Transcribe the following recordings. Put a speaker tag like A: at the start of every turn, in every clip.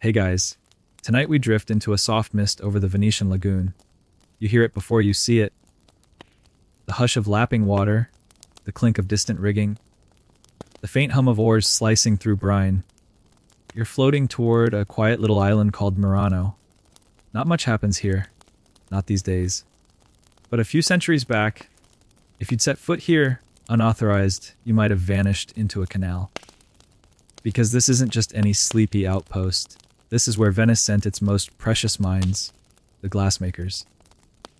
A: Hey guys, tonight we drift into a soft mist over the Venetian lagoon. You hear it before you see it. The hush of lapping water, the clink of distant rigging, the faint hum of oars slicing through brine. You're floating toward a quiet little island called Murano. Not much happens here, not these days. But a few centuries back, if you'd set foot here, unauthorized, you might have vanished into a canal. Because this isn't just any sleepy outpost. This is where Venice sent its most precious minds, the glassmakers.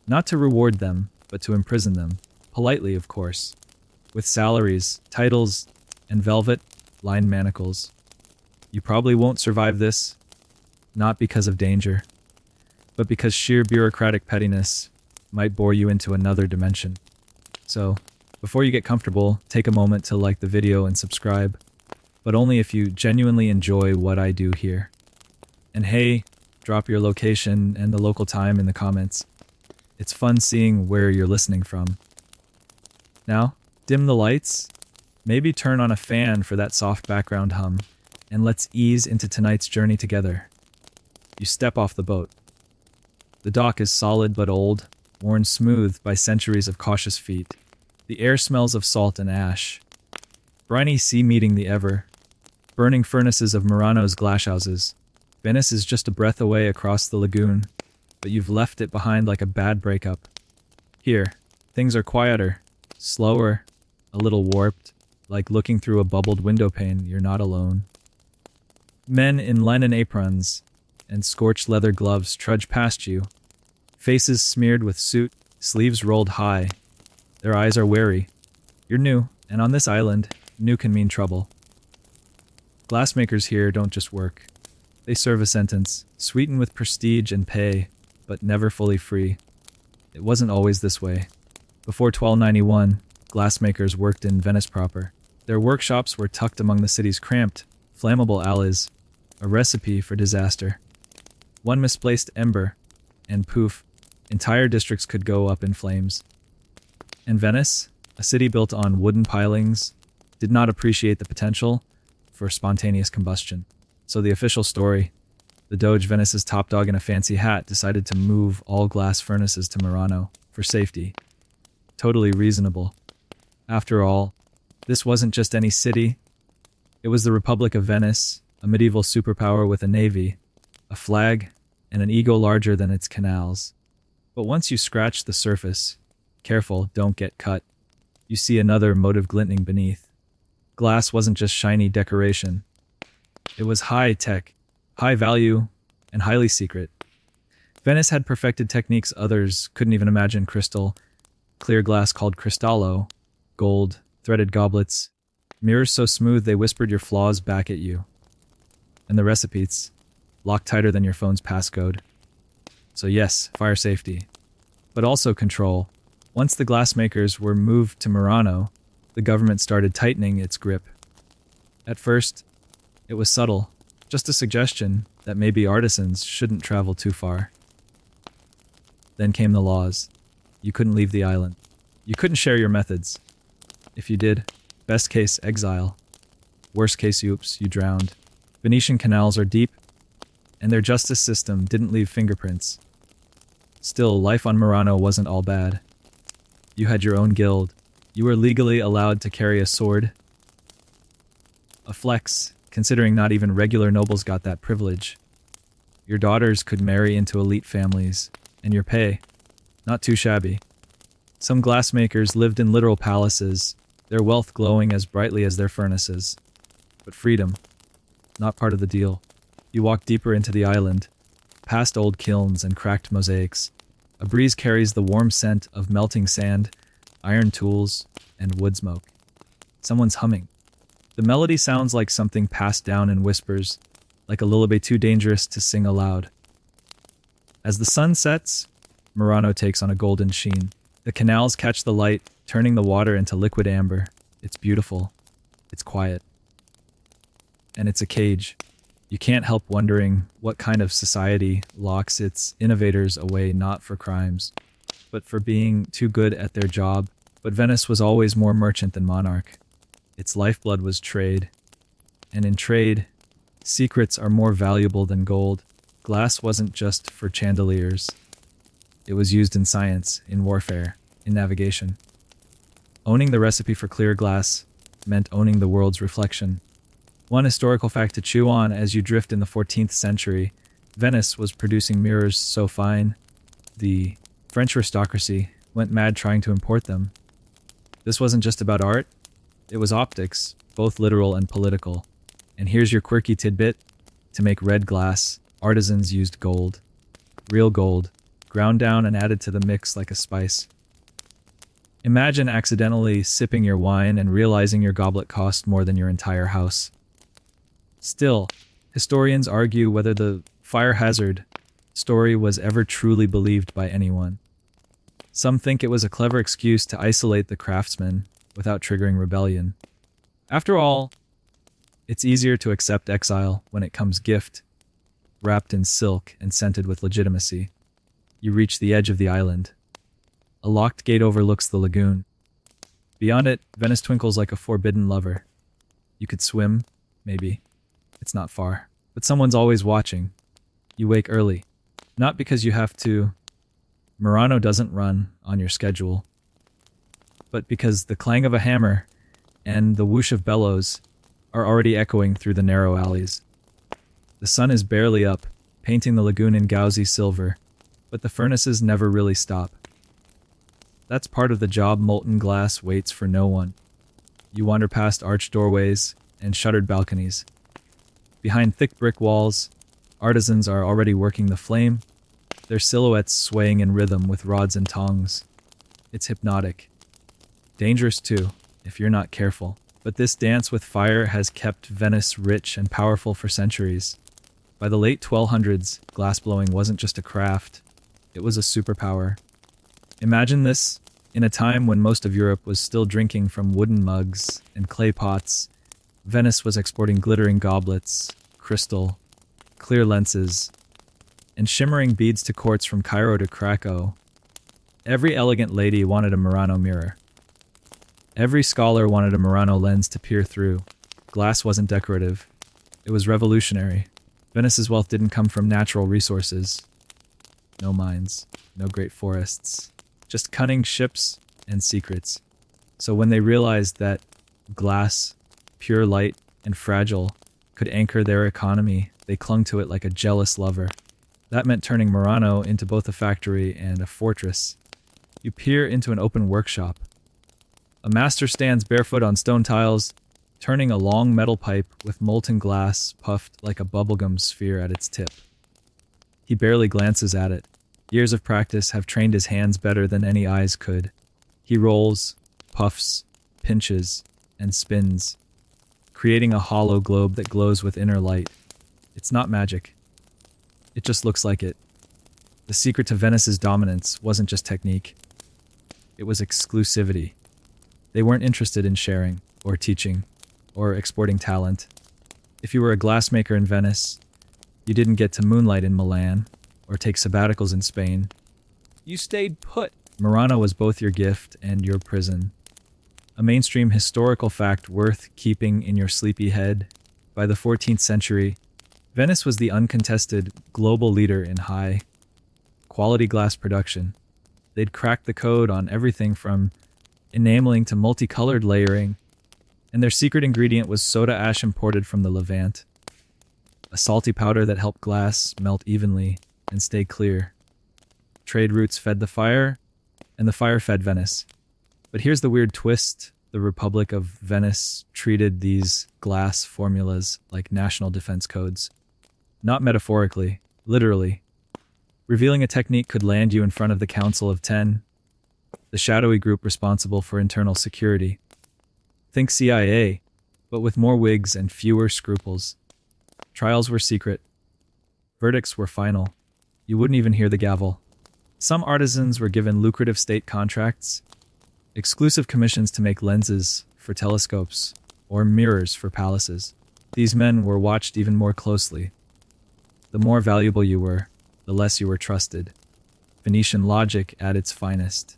A: Not to reward them, but to imprison them. Politely, of course. With salaries, titles, and velvet-lined manacles. You probably won't survive this, not because of danger, but because sheer bureaucratic pettiness might bore you into another dimension. So, before you get comfortable, take a moment to like the video and subscribe, but only if you genuinely enjoy what I do here. And hey, drop your location and the local time in the comments. It's fun seeing where you're listening from. Now, dim the lights, maybe turn on a fan for that soft background hum, and let's ease into tonight's journey together. You step off the boat. The dock is solid but old, worn smooth by centuries of cautious feet. The air smells of salt and ash. Briny sea meeting the ever burning furnaces of Murano's glashhouses. Venice is just a breath away across the lagoon, but you've left it behind like a bad breakup. Here, things are quieter, slower, a little warped, like looking through a bubbled window pane. You're not alone. Men in linen aprons and scorched leather gloves trudge past you, faces smeared with soot, sleeves rolled high. Their eyes are wary. You're new, and on this island, new can mean trouble. Glassmakers here don't just work. They serve a sentence, sweetened with prestige and pay, but never fully free. It wasn't always this way. Before 1291, glassmakers worked in Venice proper. Their workshops were tucked among the city's cramped, flammable alleys, a recipe for disaster. One misplaced ember, and poof, entire districts could go up in flames. And Venice, a city built on wooden pilings, did not appreciate the potential for spontaneous combustion. So the official story, the Doge, Venice's top dog in a fancy hat, decided to move all glass furnaces to Murano for safety. Totally reasonable. After all, this wasn't just any city. It was the Republic of Venice, a medieval superpower with a navy, a flag, and an ego larger than its canals. But once you scratch the surface, careful, don't get cut, you see another motive glinting beneath. Glass wasn't just shiny decoration. It was high-tech, high-value, and highly secret. Venice had perfected techniques others couldn't even imagine: crystal, clear glass called cristallo, gold, threaded goblets, mirrors so smooth they whispered your flaws back at you. And the recipes, locked tighter than your phone's passcode. So yes, fire safety, but also control. Once the glassmakers were moved to Murano, the government started tightening its grip. At first, it was subtle, just a suggestion that maybe artisans shouldn't travel too far. Then came the laws. You couldn't leave the island. You couldn't share your methods. If you did, best case, exile. Worst case, oops, you drowned. Venetian canals are deep, and their justice system didn't leave fingerprints. Still, life on Murano wasn't all bad. You had your own guild. You were legally allowed to carry a sword. A flex, considering not even regular nobles got that privilege. Your daughters could marry into elite families, and your pay, not too shabby. Some glassmakers lived in literal palaces, their wealth glowing as brightly as their furnaces. But freedom, not part of the deal. You walk deeper into the island, past old kilns and cracked mosaics. A breeze carries the warm scent of melting sand, iron tools, and wood smoke. Someone's humming. The melody sounds like something passed down in whispers, like a lullaby too dangerous to sing aloud. As the sun sets, Murano takes on a golden sheen. The canals catch the light, turning the water into liquid amber. It's beautiful. It's quiet. And it's a cage. You can't help wondering what kind of society locks its innovators away not for crimes, but for being too good at their job. But Venice was always more merchant than monarch. Its lifeblood was trade. And in trade, Secrets are more valuable than gold. Glass wasn't just for chandeliers. It was used in science, in warfare, in navigation. Owning the recipe for clear glass meant owning the world's reflection. One historical fact to chew on as you drift in the 14th century, Venice was producing mirrors so fine, the French aristocracy went mad trying to import them. This wasn't just about art, it was optics, both literal and political. And here's your quirky tidbit. To make red glass, artisans used gold. Real gold, ground down and added to the mix like a spice. Imagine accidentally sipping your wine and realizing your goblet cost more than your entire house. Still, historians argue whether the fire hazard story was ever truly believed by anyone. Some think it was a clever excuse to isolate the craftsmen without triggering rebellion. After all, it's easier to accept exile when it comes gift, wrapped in silk and scented with legitimacy. You reach the edge of the island. A locked gate overlooks the lagoon. Beyond it, Venice twinkles like a forbidden lover. You could swim, maybe. It's not far. But someone's always watching. You wake early. Not because you have to. Murano doesn't run on your schedule. But because the clang of a hammer and the whoosh of bellows are already echoing through the narrow alleys. The sun is barely up, painting the lagoon in gauzy silver, but the furnaces never really stop. That's part of the job. Molten glass waits for no one. You wander past arched doorways and shuttered balconies. Behind thick brick walls, artisans are already working the flame, their silhouettes swaying in rhythm with rods and tongs. It's hypnotic. Dangerous too, if you're not careful. But this dance with fire has kept Venice rich and powerful for centuries. By the late 1200s, glassblowing wasn't just a craft, it was a superpower. Imagine this in a time when most of Europe was still drinking from wooden mugs and clay pots. Venice was exporting glittering goblets, crystal, clear lenses, and shimmering beads to courts from Cairo to Krakow. Every elegant lady wanted a Murano mirror. Every scholar wanted a Murano lens to peer through. Glass wasn't decorative. It was revolutionary. Venice's wealth didn't come from natural resources. No mines, no great forests, just cunning ships and secrets. So when they realized that glass, pure light and fragile, could anchor their economy, they clung to it like a jealous lover. That meant turning Murano into both a factory and a fortress. You peer into an open workshop. A master stands barefoot on stone tiles, turning a long metal pipe with molten glass puffed like a bubblegum sphere at its tip. He barely glances at it. Years of practice have trained his hands better than any eyes could. He rolls, puffs, pinches, and spins, creating a hollow globe that glows with inner light. It's not magic. It just looks like it. The secret to Venice's dominance wasn't just technique. It was exclusivity. They weren't interested in sharing, or teaching, or exporting talent. If you were a glassmaker in Venice, you didn't get to moonlight in Milan, or take sabbaticals in Spain. You stayed put. Murano was both your gift and your prison. A mainstream historical fact worth keeping in your sleepy head. By the 14th century, Venice was the uncontested global leader in high-quality glass production. They'd cracked the code on everything from enameling to multicolored layering, and their secret ingredient was soda ash imported from the Levant, a salty powder that helped glass melt evenly and stay clear. Trade routes fed the fire, and the fire fed Venice. But here's the weird twist. The Republic of Venice treated these glass formulas like national defense codes. Not metaphorically, literally. Revealing a technique could land you in front of the Council of 10, the shadowy group responsible for internal security. Think CIA, but with more wigs and fewer scruples. Trials were secret. Verdicts were final. You wouldn't even hear the gavel. Some artisans were given lucrative state contracts, exclusive commissions to make lenses for telescopes or mirrors for palaces. These men were watched even more closely. The more valuable you were, the less you were trusted. Venetian logic at its finest.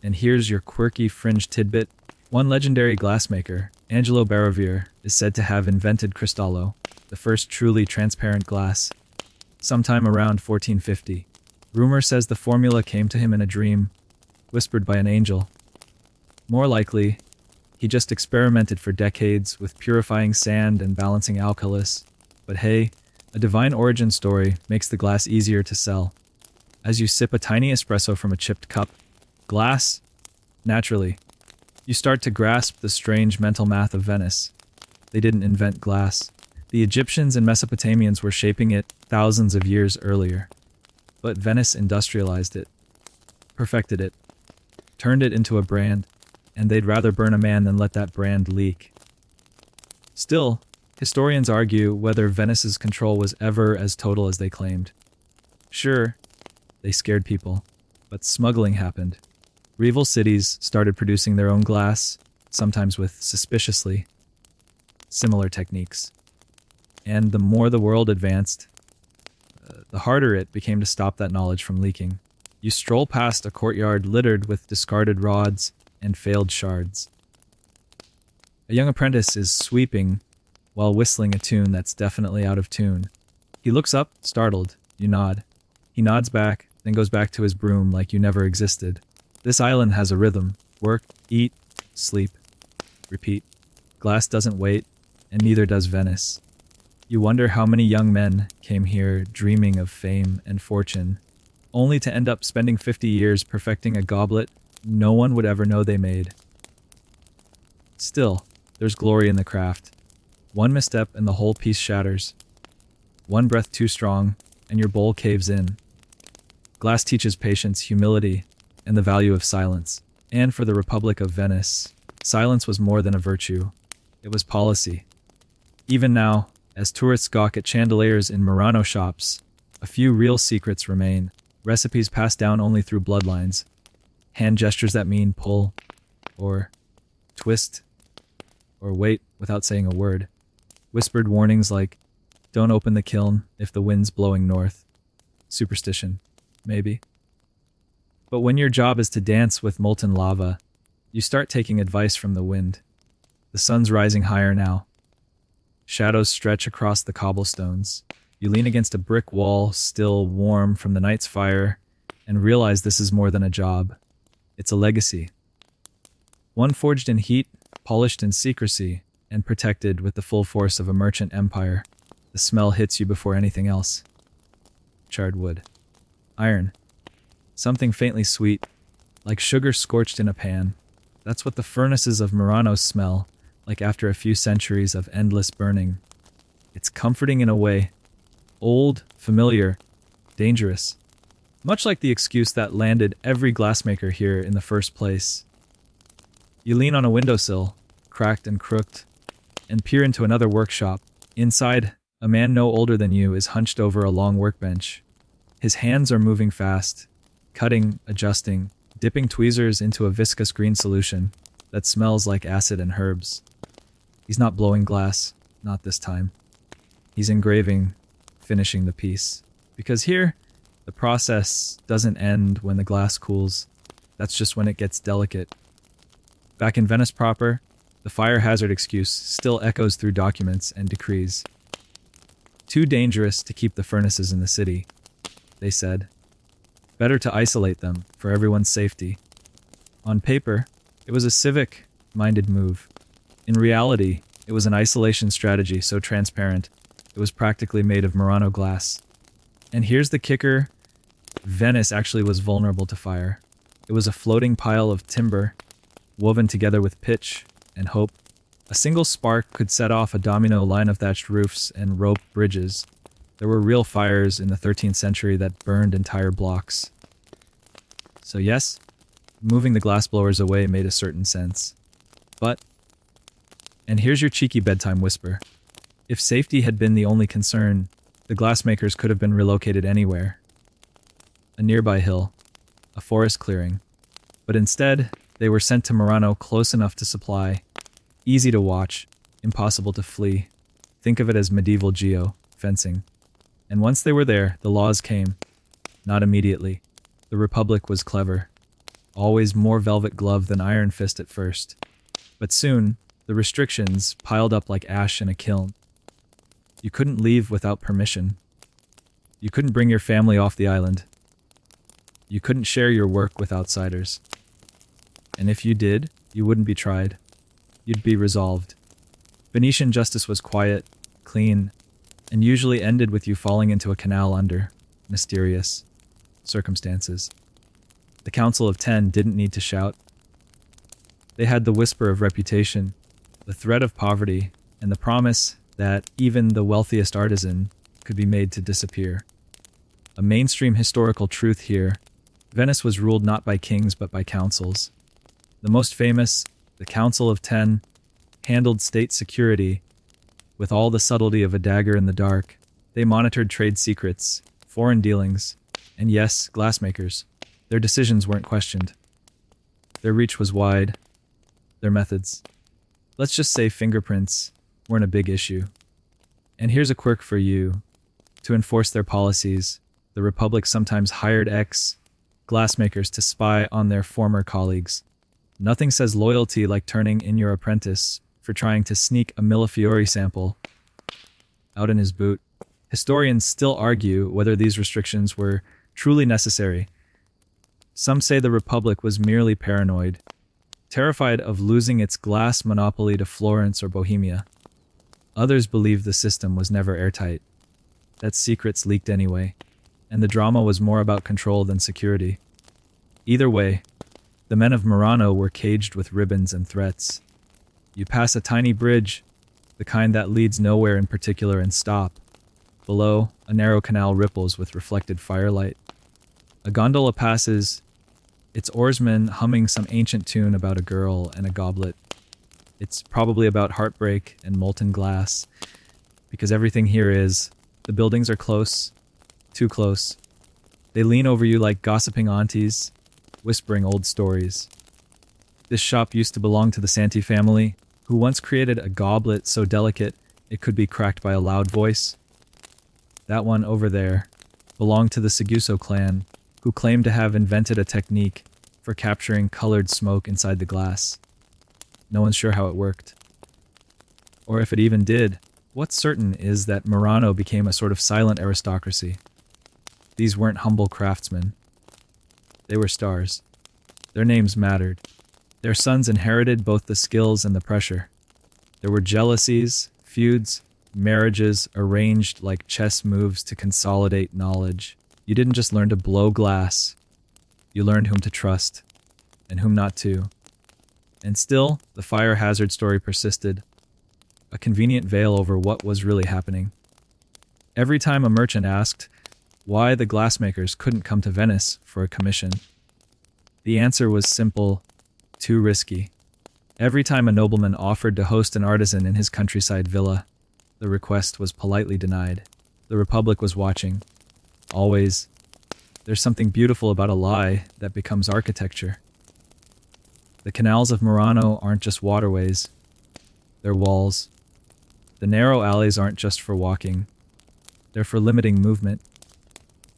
A: And here's your quirky fringe tidbit. One legendary glassmaker, Angelo Barovier, is said to have invented Cristallo, the first truly transparent glass, sometime around 1450. Rumor says the formula came to him in a dream, whispered by an angel. More likely, he just experimented for decades with purifying sand and balancing alkalis. But hey, a divine origin story makes the glass easier to sell. As you sip a tiny espresso from a chipped cup, glass, naturally, you start to grasp the strange mental math of Venice. They didn't invent glass. The Egyptians and Mesopotamians were shaping it thousands of years earlier. But Venice industrialized it, perfected it, turned it into a brand, and they'd rather burn a man than let that brand leak. Still, historians argue whether Venice's control was ever as total as they claimed. Sure, they scared people, but smuggling happened. Rival cities started producing their own glass, sometimes with suspiciously similar techniques. And the more the world advanced, the harder it became to stop that knowledge from leaking. You stroll past a courtyard littered with discarded rods and failed shards. A young apprentice is sweeping while whistling a tune that's definitely out of tune. He looks up, startled. You nod. He nods back, then goes back to his broom like you never existed. This island has a rhythm. Work, eat, sleep, repeat. Glass doesn't wait, and neither does Venice. You wonder how many young men came here dreaming of fame and fortune, only to end up spending 50 years perfecting a goblet no one would ever know they made. Still, there's glory in the craft. One misstep and the whole piece shatters. One breath too strong, and your bowl caves in. Glass teaches patience, humility, and the value of silence. And for the Republic of Venice, silence was more than a virtue. It was policy. Even now, as tourists gawk at chandeliers in Murano shops, a few real secrets remain. Recipes passed down only through bloodlines. Hand gestures that mean pull, or twist, or wait without saying a word. Whispered warnings like, don't open the kiln if the wind's blowing north. Superstition, maybe. But when your job is to dance with molten lava, you start taking advice from the wind. The sun's rising higher now. Shadows stretch across the cobblestones. You lean against a brick wall, still warm from the night's fire, and realize this is more than a job. It's a legacy. One forged in heat, polished in secrecy, and protected with the full force of a merchant empire. The smell hits you before anything else. Charred wood. Iron. Something faintly sweet, like sugar scorched in a pan. That's what the furnaces of Murano smell like after a few centuries of endless burning. It's comforting in a way. Old, familiar, dangerous. Much like the excuse that landed every glassmaker here in the first place. You lean on a windowsill, cracked and crooked, and peer into another workshop. Inside, a man no older than you is hunched over a long workbench. His hands are moving fast, cutting, adjusting, dipping tweezers into a viscous green solution that smells like acid and herbs. He's not blowing glass, not this time. He's engraving, finishing the piece. Because here, the process doesn't end when the glass cools. That's just when it gets delicate. Back in Venice proper, the fire hazard excuse still echoes through documents and decrees. Too dangerous to keep the furnaces in the city, they said. Better to isolate them for everyone's safety. On paper, it was a civic-minded move. In reality, it was an isolation strategy so transparent, it was practically made of Murano glass. And here's the kicker, Venice actually was vulnerable to fire. It was a floating pile of timber, woven together with pitch and hope. A single spark could set off a domino line of thatched roofs and rope bridges. There were real fires in the 13th century that burned entire blocks. So yes, moving the glassblowers away made a certain sense. But, and here's your cheeky bedtime whisper, if safety had been the only concern, the glassmakers could have been relocated anywhere. A nearby hill, a forest clearing. But instead, they were sent to Murano close enough to supply, easy to watch, impossible to flee. Think of it as medieval fencing. And once they were there, the laws came. Not immediately. The Republic was clever. Always more velvet glove than iron fist at first. But soon, the restrictions piled up like ash in a kiln. You couldn't leave without permission. You couldn't bring your family off the island. You couldn't share your work with outsiders. And if you did, you wouldn't be tried. You'd be resolved. Venetian justice was quiet, clean, and usually ended with you falling into a canal under mysterious circumstances. The Council of Ten didn't need to shout. They had the whisper of reputation, the threat of poverty, and the promise that even the wealthiest artisan could be made to disappear. A mainstream historical truth here: Venice was ruled not by kings but by councils. The most famous, the Council of Ten, handled state security with all the subtlety of a dagger in the dark. They monitored trade secrets, foreign dealings, and yes, glassmakers. Their decisions weren't questioned. Their reach was wide. Their methods, let's just say fingerprints, weren't a big issue. And here's a quirk for you. To enforce their policies, the Republic sometimes hired ex-glassmakers to spy on their former colleagues. Nothing says loyalty like turning in your apprentice for trying to sneak a Millefiori sample out in his boot. Historians still argue whether these restrictions were truly necessary. Some say the Republic was merely paranoid, terrified of losing its glass monopoly to Florence or Bohemia. Others believe the system was never airtight, that secrets leaked anyway, and the drama was more about control than security. Either way, the men of Murano were caged with ribbons and threats. You pass a tiny bridge, the kind that leads nowhere in particular, and stop. Below, a narrow canal ripples with reflected firelight. A gondola passes, its oarsman humming some ancient tune about a girl and a goblet. It's probably about heartbreak and molten glass, because everything here is. The buildings are close, too close. They lean over you like gossiping aunties, whispering old stories. This shop used to belong to the Santi family, who once created a goblet so delicate it could be cracked by a loud voice. That one over there belonged to the Seguso clan, who claimed to have invented a technique for capturing colored smoke inside the glass. No one's sure how it worked. Or if it even did. What's certain is that Murano became a sort of silent aristocracy. These weren't humble craftsmen. They were stars. Their names mattered. Their sons inherited both the skills and the pressure. There were jealousies, feuds, marriages arranged like chess moves to consolidate knowledge. You didn't just learn to blow glass. You learned whom to trust and whom not to. And still, the fire hazard story persisted, a convenient veil over what was really happening. Every time a merchant asked why the glassmakers couldn't come to Venice for a commission, the answer was simple: too risky. Every time a nobleman offered to host an artisan in his countryside villa, the request was politely denied. The Republic was watching. Always. There's something beautiful about a lie that becomes architecture. The canals of Murano aren't just waterways. They're walls. The narrow alleys aren't just for walking. They're for limiting movement.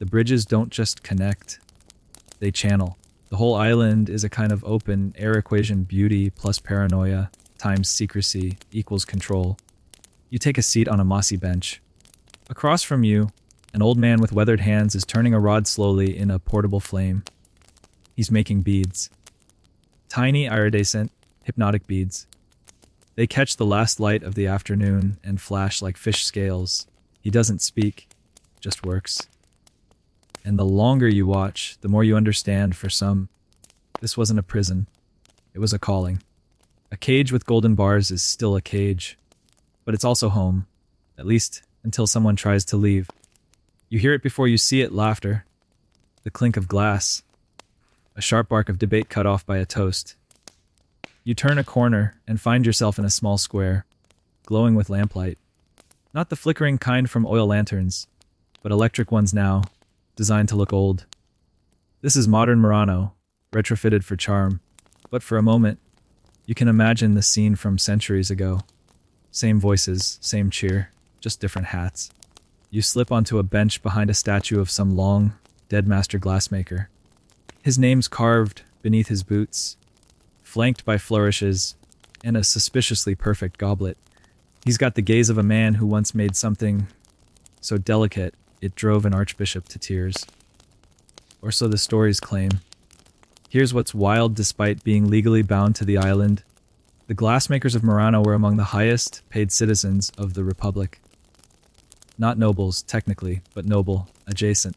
A: The bridges don't just connect. They channel. The whole island is a kind of open air equation: beauty plus paranoia times secrecy equals control. You take a seat on a mossy bench. Across from you, an old man with weathered hands is turning a rod slowly in a portable flame. He's making beads. Tiny, iridescent, hypnotic beads. They catch the last light of the afternoon and flash like fish scales. He doesn't speak, just works. And the longer you watch, the more you understand. For some, this wasn't a prison. It was a calling. A cage with golden bars is still a cage, but it's also home, at least until someone tries to leave. You hear it before you see it: laughter, the clink of glass, a sharp bark of debate cut off by a toast. You turn a corner and find yourself in a small square, glowing with lamplight. Not the flickering kind from oil lanterns, but electric ones now, designed to look old. This is modern Murano, retrofitted for charm. But for a moment, you can imagine the scene from centuries ago. Same voices, same cheer, just different hats. You slip onto a bench behind a statue of some long, dead master glassmaker. His name's carved beneath his boots, flanked by flourishes and a suspiciously perfect goblet. He's got the gaze of a man who once made something so delicate it drove an archbishop to tears. Or so the stories claim. Here's what's wild. Despite being legally bound to the island, the glassmakers of Murano were among the highest paid citizens of the Republic. Not nobles, technically, but noble, adjacent.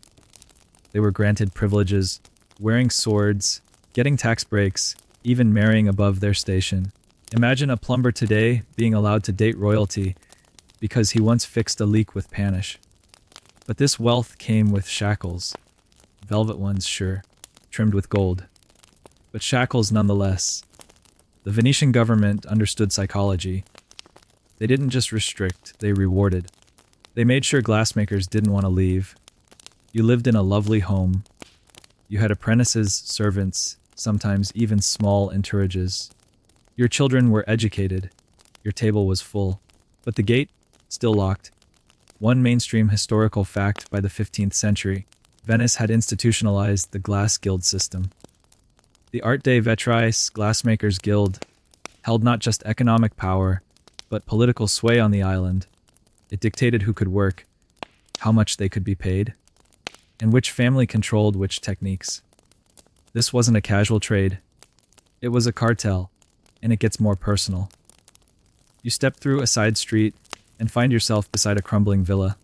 A: They were granted privileges, wearing swords, getting tax breaks, even marrying above their station. Imagine a plumber today being allowed to date royalty because he once fixed a leak with panache. But this wealth came with shackles. Velvet ones, sure, trimmed with gold. But shackles nonetheless. The Venetian government understood psychology. They didn't just restrict, they rewarded. They made sure glassmakers didn't want to leave. You lived in a lovely home. You had apprentices, servants, sometimes even small entourages. Your children were educated. Your table was full. But the gate, still locked. One mainstream historical fact: by the 15th century, Venice had institutionalized the glass guild system. The Art dei Vetri Glassmakers Guild held not just economic power, but political sway on the island. It dictated who could work, how much they could be paid, and which family controlled which techniques. This wasn't a casual trade. It was a cartel, and it gets more personal. You step through a side street and find yourself beside a crumbling villa.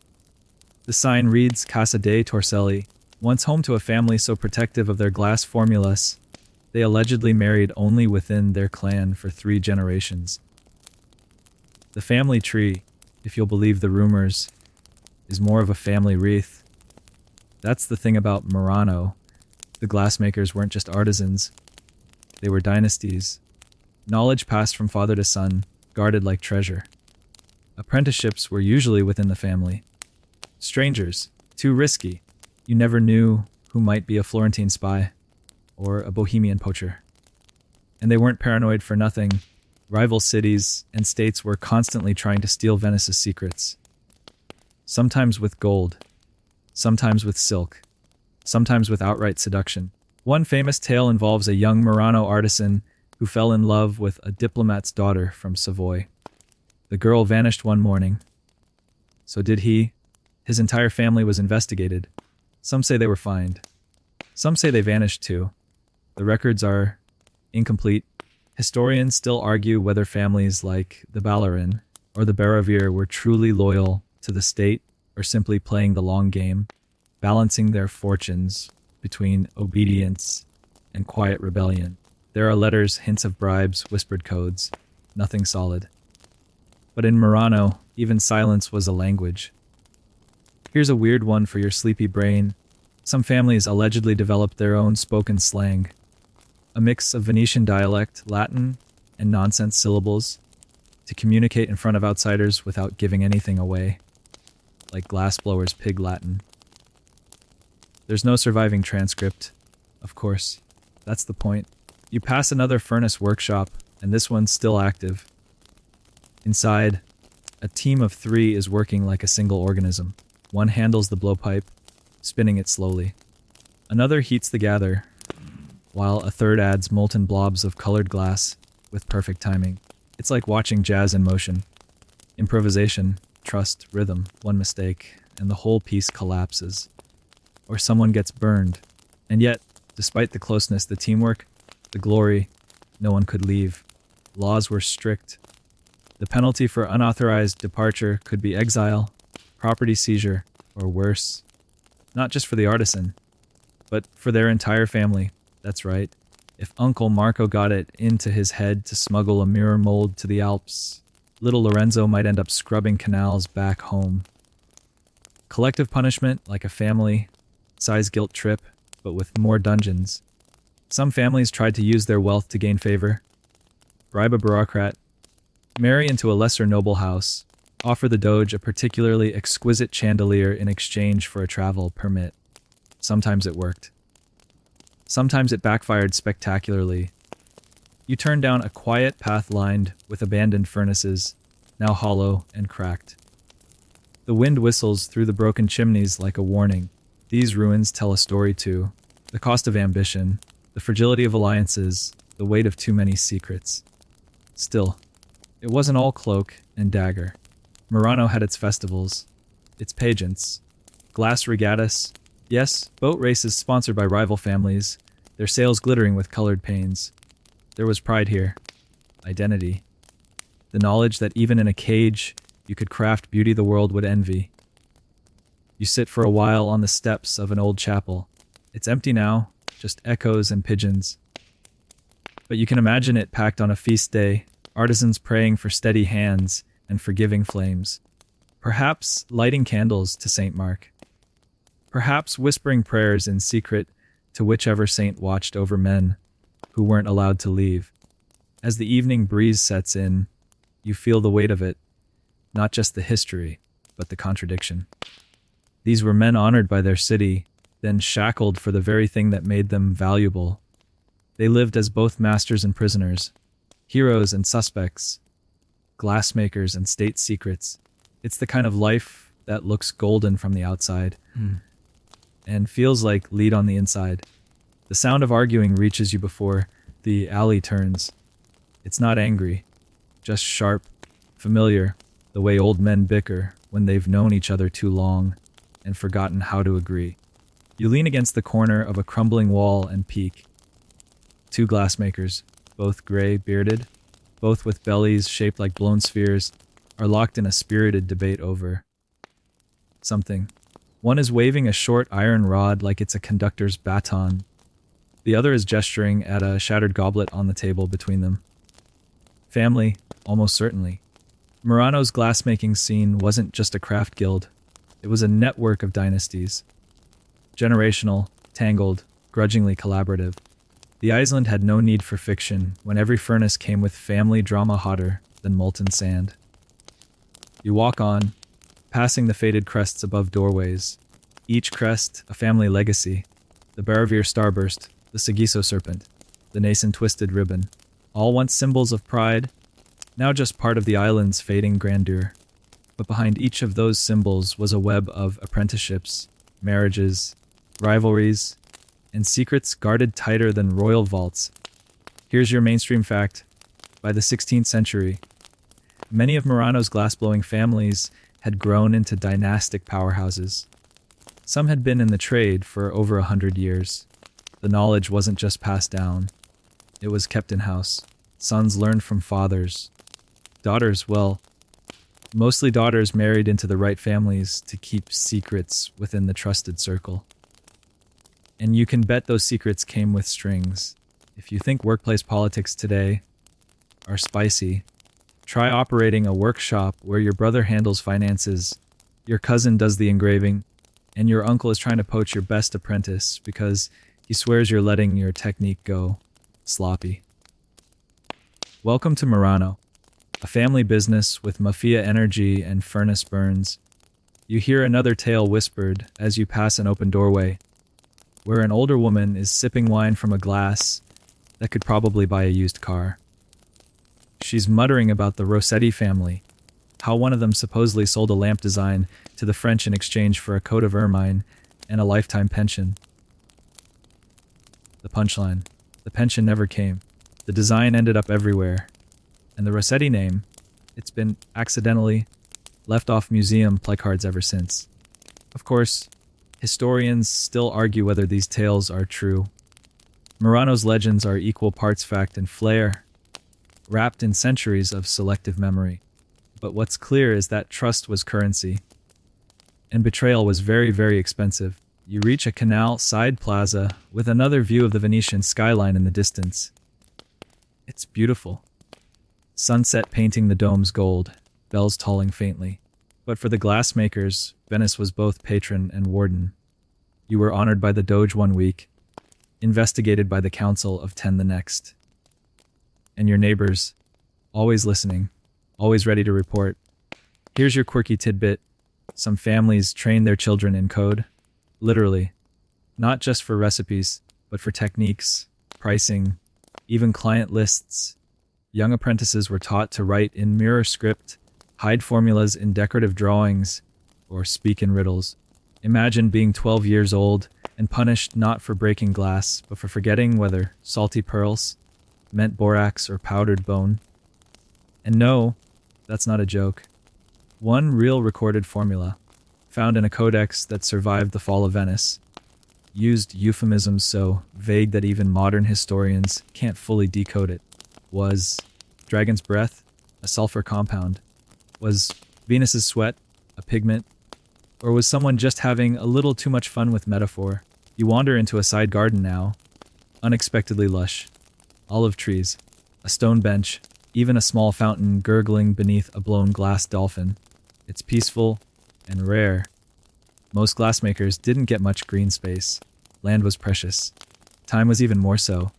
A: The sign reads Casa dei Torselli, once home to a family so protective of their glass formulas, they allegedly married only within their clan for 3 generations. The family tree, if you'll believe the rumors, is more of a family wreath. That's the thing about Murano. The glassmakers weren't just artisans. They were dynasties. Knowledge passed from father to son, guarded like treasure. Apprenticeships were usually within the family. Strangers, too risky. You never knew who might be a Florentine spy or a Bohemian poacher. And they weren't paranoid for nothing. Rival cities and states were constantly trying to steal Venice's secrets. Sometimes with gold, sometimes with silk, sometimes with outright seduction. One famous tale involves a young Murano artisan who fell in love with a diplomat's daughter from Savoy. The girl vanished one morning. So did he. His entire family was investigated. Some say they were fined. Some say they vanished too. The records are incomplete. Historians still argue whether families like the Ballerin or the Bravery were truly loyal to the state or simply playing the long game, balancing their fortunes between obedience and quiet rebellion. There are letters, hints of bribes, whispered codes. Nothing solid. But in Murano, even silence was a language. Here's a weird one for your sleepy brain. Some families allegedly developed their own spoken slang. A mix of Venetian dialect, Latin, and nonsense syllables to communicate in front of outsiders without giving anything away. Like glassblowers' pig Latin. There's no surviving transcript, of course. That's the point. You pass another furnace workshop, and this one's still active. Inside, a team of 3 is working like a single organism. One handles the blowpipe, spinning it slowly. Another heats the gather, while a third adds molten blobs of colored glass with perfect timing. It's like watching jazz in motion. Improvisation, trust, rhythm, one mistake, and the whole piece collapses. Or someone gets burned. And yet, despite the closeness, the teamwork, the glory, no one could leave. Laws were strict. The penalty for unauthorized departure could be exile, property seizure, or worse. Not just for the artisan, but for their entire family. That's right. If Uncle Marco got it into his head to smuggle a mirror mold to the Alps, little Lorenzo might end up scrubbing canals back home. Collective punishment, like a family-size guilt trip, but with more dungeons. Some families tried to use their wealth to gain favor. Bribe a bureaucrat, marry into a lesser noble house, offer the Doge a particularly exquisite chandelier in exchange for a travel permit. Sometimes it worked. Sometimes it backfired spectacularly. You turn down a quiet path lined with abandoned furnaces, now hollow and cracked. The wind whistles through the broken chimneys like a warning. These ruins tell a story too. The cost of ambition, the fragility of alliances, the weight of too many secrets. Still, it wasn't all cloak and dagger. Murano had its festivals, its pageants, glass regattas, yes, boat races sponsored by rival families, their sails glittering with colored panes. There was pride here, identity, the knowledge that even in a cage, you could craft beauty the world would envy. You sit for a while on the steps of an old chapel. It's empty now, just echoes and pigeons. But you can imagine it packed on a feast day, artisans praying for steady hands and forgiving flames. Perhaps lighting candles to St. Mark. Perhaps whispering prayers in secret to whichever saint watched over men who weren't allowed to leave. As the evening breeze sets in, you feel the weight of it, not just the history, but the contradiction. These were men honored by their city, then shackled for the very thing that made them valuable. They lived as both masters and prisoners, heroes and suspects, glassmakers and state secrets. It's the kind of life that looks golden from the outside and feels like lead on the inside. The sound of arguing reaches you before the alley turns. It's not angry, just sharp, familiar, the way old men bicker when they've known each other too long and forgotten how to agree. You lean against the corner of a crumbling wall and peek. Two glassmakers, both gray, bearded, both with bellies shaped like blown spheres, are locked in a spirited debate over something. One is waving a short iron rod like it's a conductor's baton. The other is gesturing at a shattered goblet on the table between them. Family, almost certainly. Murano's glassmaking scene wasn't just a craft guild. It was a network of dynasties. Generational, tangled, grudgingly collaborative. The island had no need for fiction when every furnace came with family drama hotter than molten sand. You walk on, passing the faded crests above doorways. Each crest a family legacy. The Baravir starburst, the Sagiso serpent, the nascent twisted ribbon. All once symbols of pride, now just part of the island's fading grandeur. But behind each of those symbols was a web of apprenticeships, marriages, rivalries, and secrets guarded tighter than royal vaults. Here's your mainstream fact. By the 16th century, many of Murano's glassblowing families had grown into dynastic powerhouses. Some had been in the trade for over 100 years. The knowledge wasn't just passed down. It was kept in-house. Sons learned from fathers. Daughters, well, mostly daughters married into the right families to keep secrets within the trusted circle. And you can bet those secrets came with strings. If you think workplace politics today are spicy, try operating a workshop where your brother handles finances, your cousin does the engraving, and your uncle is trying to poach your best apprentice because he swears you're letting your technique go sloppy. Welcome to Murano, a family business with mafia energy and furnace burns. You hear another tale whispered as you pass an open doorway, where an older woman is sipping wine from a glass that could probably buy a used car. She's muttering about the Rossetti family, how one of them supposedly sold a lamp design to the French in exchange for a coat of ermine and a lifetime pension. The punchline: the pension never came. The design ended up everywhere. And the Rossetti name, it's been accidentally left off museum placards ever since. Of course, historians still argue whether these tales are true. Murano's legends are equal parts fact and flair, wrapped in centuries of selective memory. But what's clear is that trust was currency, and betrayal was very, very expensive. You reach a canal side plaza with another view of the Venetian skyline in the distance. It's beautiful. Sunset painting the domes gold, bells tolling faintly. But for the glassmakers, Venice was both patron and warden. You were honored by the Doge one week, investigated by the Council of 10 the next. And your neighbors, always listening, always ready to report. Here's your quirky tidbit. Some families train their children in code. Literally. Not just for recipes, but for techniques, pricing, even client lists. Young apprentices were taught to write in mirror script, hide formulas in decorative drawings, or speak in riddles. Imagine being 12 years old and punished not for breaking glass, but for forgetting whether salty pearls meant borax or powdered bone. And know That's not a joke. One real recorded formula, found in a codex that survived the fall of Venice, used euphemisms so vague that even modern historians can't fully decode it. Was dragon's breath a sulfur compound? Was Venus's sweat a pigment? Or was someone just having a little too much fun with metaphor? You wander into a side garden now, unexpectedly lush. Olive trees, a stone bench, even a small fountain gurgling beneath a blown glass dolphin. It's peaceful and rare. Most glassmakers didn't get much green space. Land was precious. Time was even more so.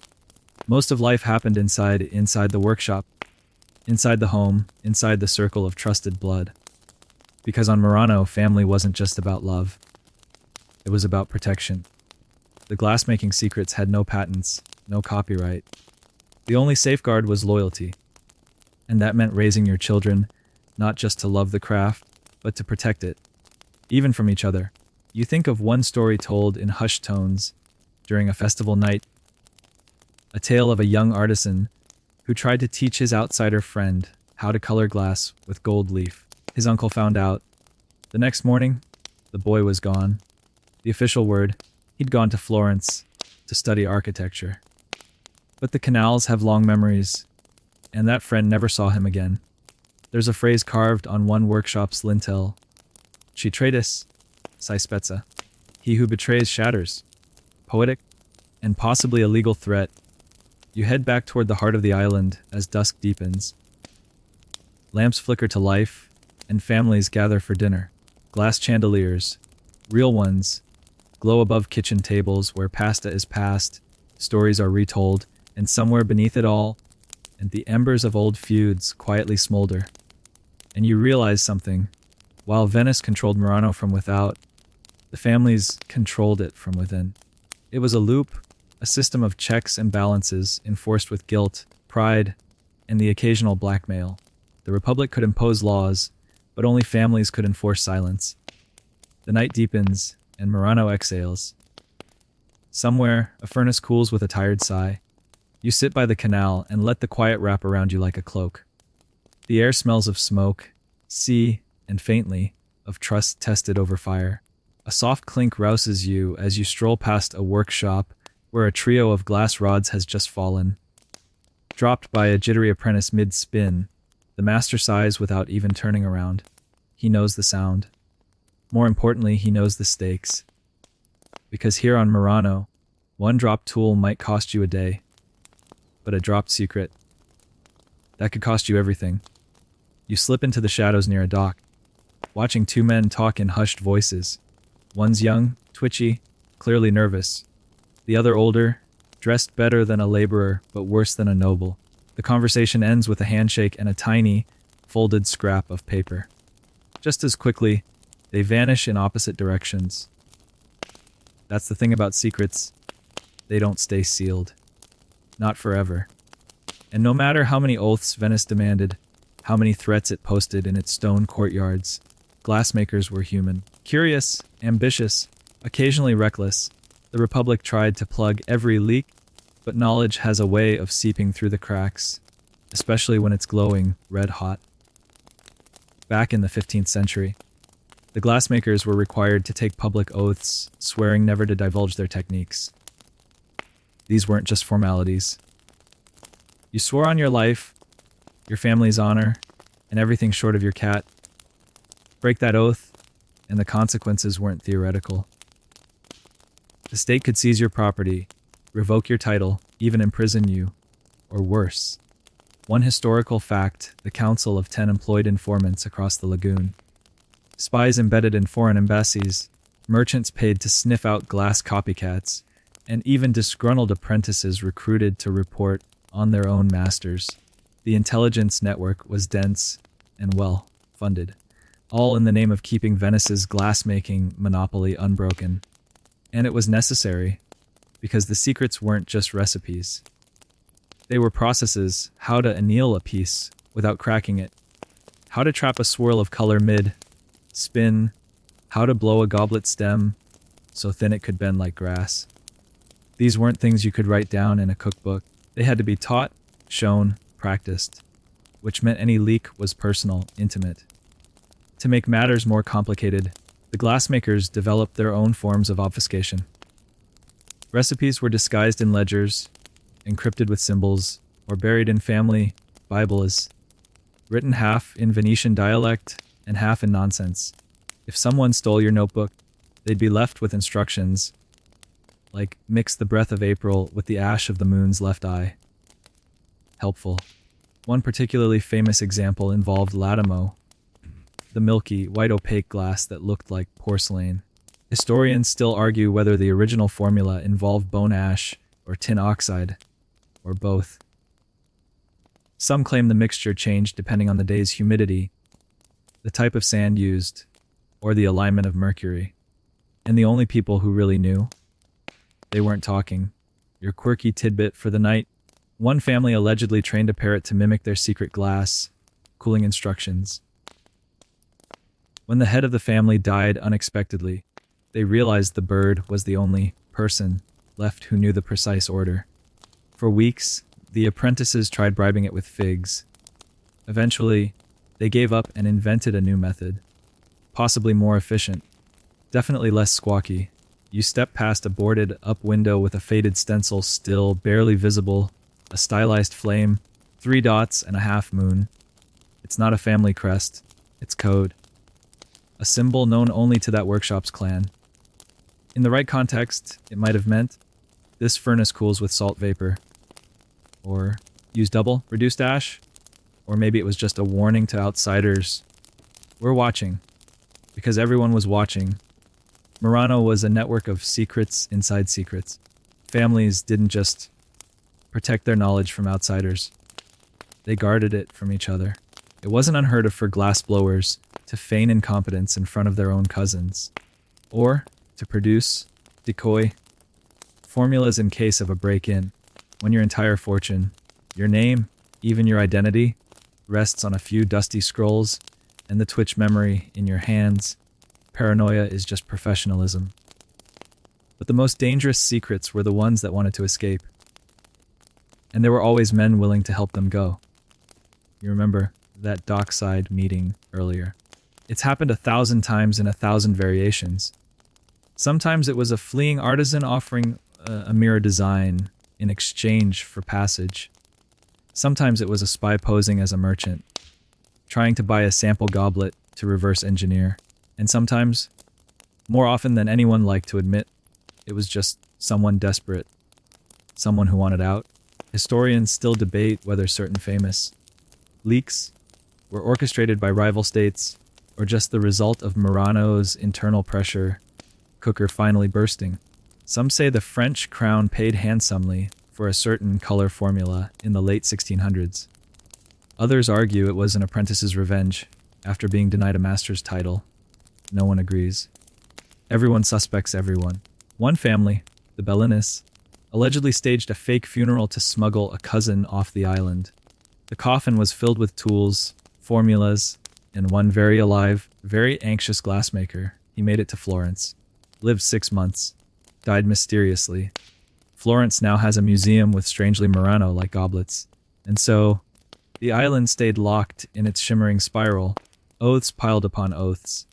A: Most of life happened inside the workshop, inside the home, inside the circle of trusted blood. Because on Murano, family wasn't just about love. It was about protection. The glassmaking secrets had no patents, no copyright. The only safeguard was loyalty. And that meant raising your children, not just to love the craft, but to protect it, even from each other. You think of one story told in hushed tones during a festival night, a tale of a young artisan who tried to teach his outsider friend how to color glass with gold leaf. His uncle found out. The next morning, the boy was gone. The official word, he'd gone to Florence to study architecture. But the canals have long memories, and that friend never saw him again. There's a phrase carved on one workshop's lintel. Ci tradis, si spezza. He who betrays shatters. Poetic, and possibly a legal threat. You head back toward the heart of the island as dusk deepens. Lamps flicker to life, and families gather for dinner. Glass chandeliers, real ones, glow above kitchen tables where pasta is passed, stories are retold, and somewhere beneath it all, and the embers of old feuds quietly smolder. And you realize something. While Venice controlled Murano from without, the families controlled it from within. It was a loop, a system of checks and balances enforced with guilt, pride, and the occasional blackmail. The Republic could impose laws, but only families could enforce silence. The night deepens, and Murano exhales. Somewhere, a furnace cools with a tired sigh. You sit by the canal and let the quiet wrap around you like a cloak. The air smells of smoke, sea, and faintly, of trust tested over fire. A soft clink rouses you as you stroll past a workshop where a trio of glass rods has just fallen. Dropped by a jittery apprentice mid-spin, the master sighs without even turning around. He knows the sound. More importantly, he knows the stakes. Because here on Murano, one dropped tool might cost you a day, but a dropped secret, that could cost you everything. You slip into the shadows near a dock, watching two men talk in hushed voices. One's young, twitchy, clearly nervous. The other older, dressed better than a laborer, but worse than a noble. The conversation ends with a handshake and a tiny, folded scrap of paper. Just as quickly, they vanish in opposite directions. That's the thing about secrets. They don't stay sealed. Not forever. And no matter how many oaths Venice demanded, how many threats it posted in its stone courtyards, glassmakers were human. Curious, ambitious, occasionally reckless, the Republic tried to plug every leak, but knowledge has a way of seeping through the cracks, especially when it's glowing red-hot. Back in the 15th century, the glassmakers were required to take public oaths, swearing never to divulge their techniques. These weren't just formalities. You swore on your life, your family's honor, and everything short of your cat. Break that oath, and the consequences weren't theoretical. The state could seize your property, revoke your title, even imprison you, or worse. One historical fact, the Council of 10 employed informants across the lagoon. Spies embedded in foreign embassies, merchants paid to sniff out glass copycats, and even disgruntled apprentices recruited to report on their own masters. The intelligence network was dense and well-funded, all in the name of keeping Venice's glass-making monopoly unbroken. And it was necessary, because the secrets weren't just recipes. They were processes, how to anneal a piece without cracking it, how to trap a swirl of color mid-spin, how to blow a goblet stem so thin it could bend like grass. These weren't things you could write down in a cookbook. They had to be taught, shown, practiced. which meant any leak was personal, intimate. To make matters more complicated, the glassmakers developed their own forms of obfuscation. Recipes were disguised in ledgers, encrypted with symbols, or buried in family Bibles, written half in Venetian dialect and half in nonsense. If someone stole your notebook, they'd be left with instructions like mix the breath of April with the ash of the moon's left eye. Helpful. One particularly famous example involved Latimo, the milky, white opaque glass that looked like porcelain. Historians still argue whether the original formula involved bone ash or tin oxide, or both. Some claim the mixture changed depending on the day's humidity, the type of sand used, or the alignment of mercury. And the only people who really knew? They weren't talking. Your quirky tidbit for the night: one family allegedly trained a parrot to mimic their secret glass cooling instructions. When the head of the family died unexpectedly, they realized the bird was the only person left who knew the precise order. For weeks, the apprentices tried bribing it with figs. Eventually, they gave up and invented a new method. Possibly more efficient. Definitely less squawky. You step past a boarded up window with a faded stencil still barely visible, a stylized flame, 3 dots and a half moon. It's not a family crest. It's code. A symbol known only to that workshop's clan. In the right context, it might have meant, this furnace cools with salt vapor. Or, use double, reduced ash. Or maybe it was just a warning to outsiders. We're watching. Because everyone was watching. Murano was a network of secrets inside secrets. Families didn't just protect their knowledge from outsiders. They guarded it from each other. It wasn't unheard of for glassblowers to feign incompetence in front of their own cousins. Or to produce, decoy, formulas in case of a break-in, when your entire fortune, your name, even your identity, rests on a few dusty scrolls and the twitch memory in your hands. Paranoia is just professionalism. But the most dangerous secrets were the ones that wanted to escape. And there were always men willing to help them go. You remember that dockside meeting earlier? It's happened 1,000 times in 1,000 variations. Sometimes it was a fleeing artisan offering a mirror design in exchange for passage. Sometimes it was a spy posing as a merchant, trying to buy a sample goblet to reverse engineer. And sometimes, more often than anyone liked to admit, it was just someone desperate, someone who wanted out. Historians still debate whether certain famous leaks were orchestrated by rival states or just the result of Murano's internal pressure cooker finally bursting. Some say the French crown paid handsomely for a certain color formula in the late 1600s. Others argue it was an apprentice's revenge after being denied a master's title. No one agrees. Everyone suspects everyone. One family, the Bellinis, allegedly staged a fake funeral to smuggle a cousin off the island. The coffin was filled with tools, formulas, and one very alive, very anxious glassmaker. He made it to Florence. Lived 6 months. Died mysteriously. Florence now has a museum with strangely Murano-like goblets. And so, the island stayed locked in its shimmering spiral, oaths piled upon oaths.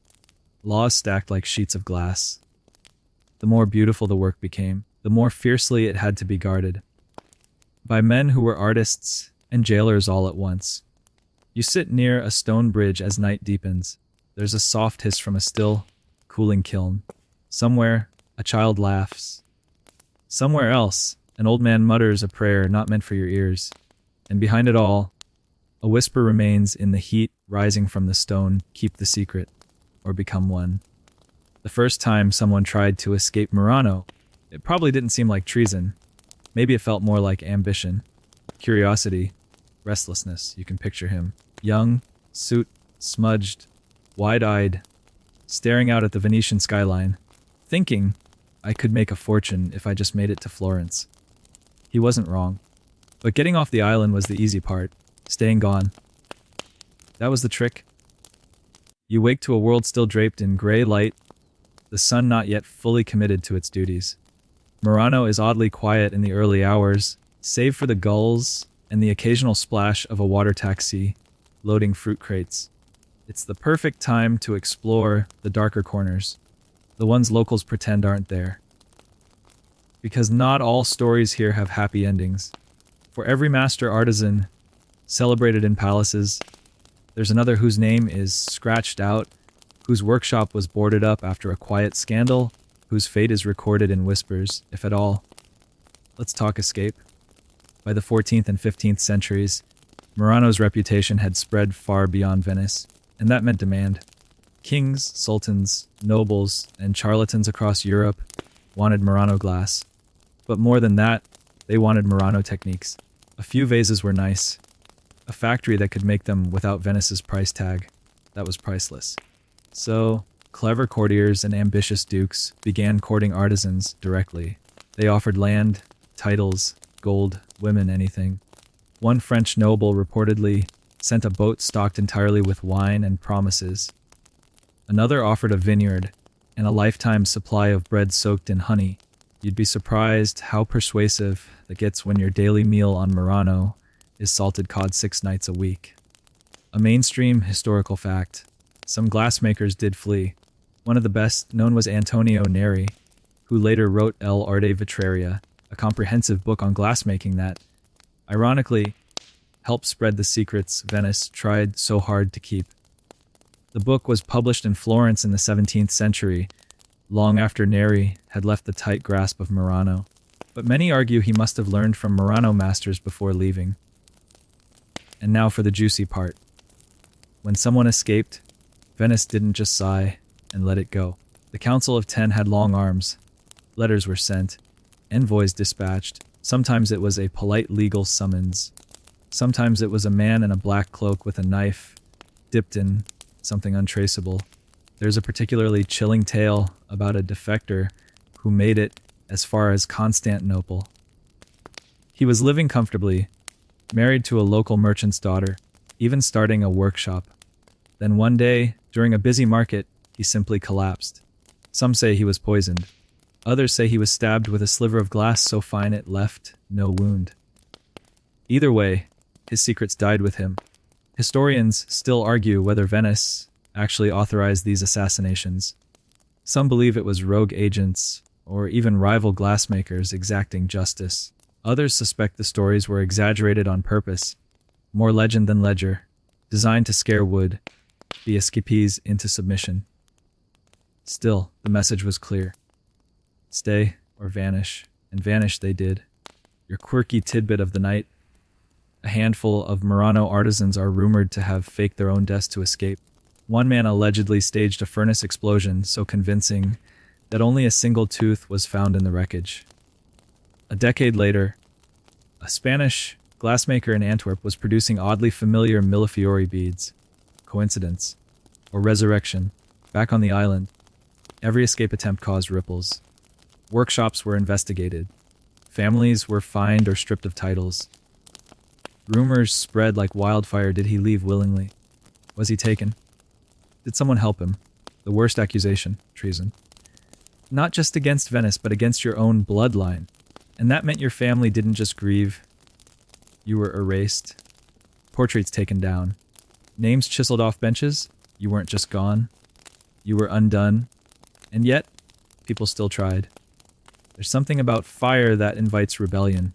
A: Laws stacked like sheets of glass. The more beautiful the work became, the more fiercely it had to be guarded. By men who were artists and jailers all at once. You sit near a stone bridge as night deepens. There's a soft hiss from a still, cooling kiln. Somewhere, a child laughs. Somewhere else, an old man mutters a prayer not meant for your ears. And behind it all, a whisper remains in the heat rising from the stone, keep the secret. Or become one. The first time someone tried to escape Murano, it probably didn't seem like treason. Maybe it felt more like ambition, curiosity, restlessness. You can picture him. Young, suit, smudged, wide-eyed, staring out at the Venetian skyline, thinking, I could make a fortune if I just made it to Florence. He wasn't wrong. But getting off the island was the easy part. Staying gone. That was the trick. You wake to a world still draped in gray light, the sun not yet fully committed to its duties. Murano is oddly quiet in the early hours, save for the gulls and the occasional splash of a water taxi loading fruit crates. It's the perfect time to explore the darker corners, the ones locals pretend aren't there. Because not all stories here have happy endings. For every master artisan celebrated in palaces, there's another whose name is scratched out, whose workshop was boarded up after a quiet scandal, whose fate is recorded in whispers, if at all. Let's talk escape. By the 14th and 15th centuries, Murano's reputation had spread far beyond Venice, and that meant demand. Kings, sultans, nobles, and charlatans across Europe wanted Murano glass. But more than that, they wanted Murano techniques. A few vases were nice. A factory that could make them without Venice's price tag. That was priceless. So, clever courtiers and ambitious dukes began courting artisans directly. They offered land, titles, gold, women, anything. One French noble reportedly sent a boat stocked entirely with wine and promises. Another offered a vineyard and a lifetime supply of bread soaked in honey. You'd be surprised how persuasive that gets when your daily meal on Murano is salted cod 6 nights a week. A mainstream historical fact. Some glassmakers did flee. One of the best known was Antonio Neri, who later wrote L'Arte Vitraria, a comprehensive book on glassmaking that, ironically, helped spread the secrets Venice tried so hard to keep. The book was published in Florence in the 17th century, long after Neri had left the tight grasp of Murano. But many argue he must have learned from Murano masters before leaving. And now for the juicy part. When someone escaped, Venice didn't just sigh and let it go. The Council of Ten had long arms. Letters were sent, envoys dispatched. Sometimes it was a polite legal summons. Sometimes it was a man in a black cloak with a knife, dipped in something untraceable. There's a particularly chilling tale about a defector who made it as far as Constantinople. He was living comfortably, married to a local merchant's daughter, even starting a workshop. Then one day, during a busy market, he simply collapsed. Some say he was poisoned. Others say he was stabbed with a sliver of glass so fine it left no wound. Either way, his secrets died with him. Historians still argue whether Venice actually authorized these assassinations. Some believe it was rogue agents, or even rival glassmakers exacting justice. Others suspect the stories were exaggerated on purpose, more legend than ledger, designed to scare the escapees into submission. Still, the message was clear. Stay or vanish, and vanish they did. Your quirky tidbit of the night. A handful of Murano artisans are rumored to have faked their own deaths to escape. One man allegedly staged a furnace explosion so convincing that only a single tooth was found in the wreckage. A decade later, a Spanish glassmaker in Antwerp was producing oddly familiar millefiori beads. Coincidence? Or resurrection? Back on the island, every escape attempt caused ripples. Workshops were investigated. Families were fined or stripped of titles. Rumors spread like wildfire. Did he leave willingly? Was he taken? Did someone help him? The worst accusation, treason. Not just against Venice, but against your own bloodline. And that meant your family didn't just grieve. You were erased. Portraits taken down. Names chiseled off benches. You weren't just gone. You were undone. And yet, people still tried. There's something about fire that invites rebellion.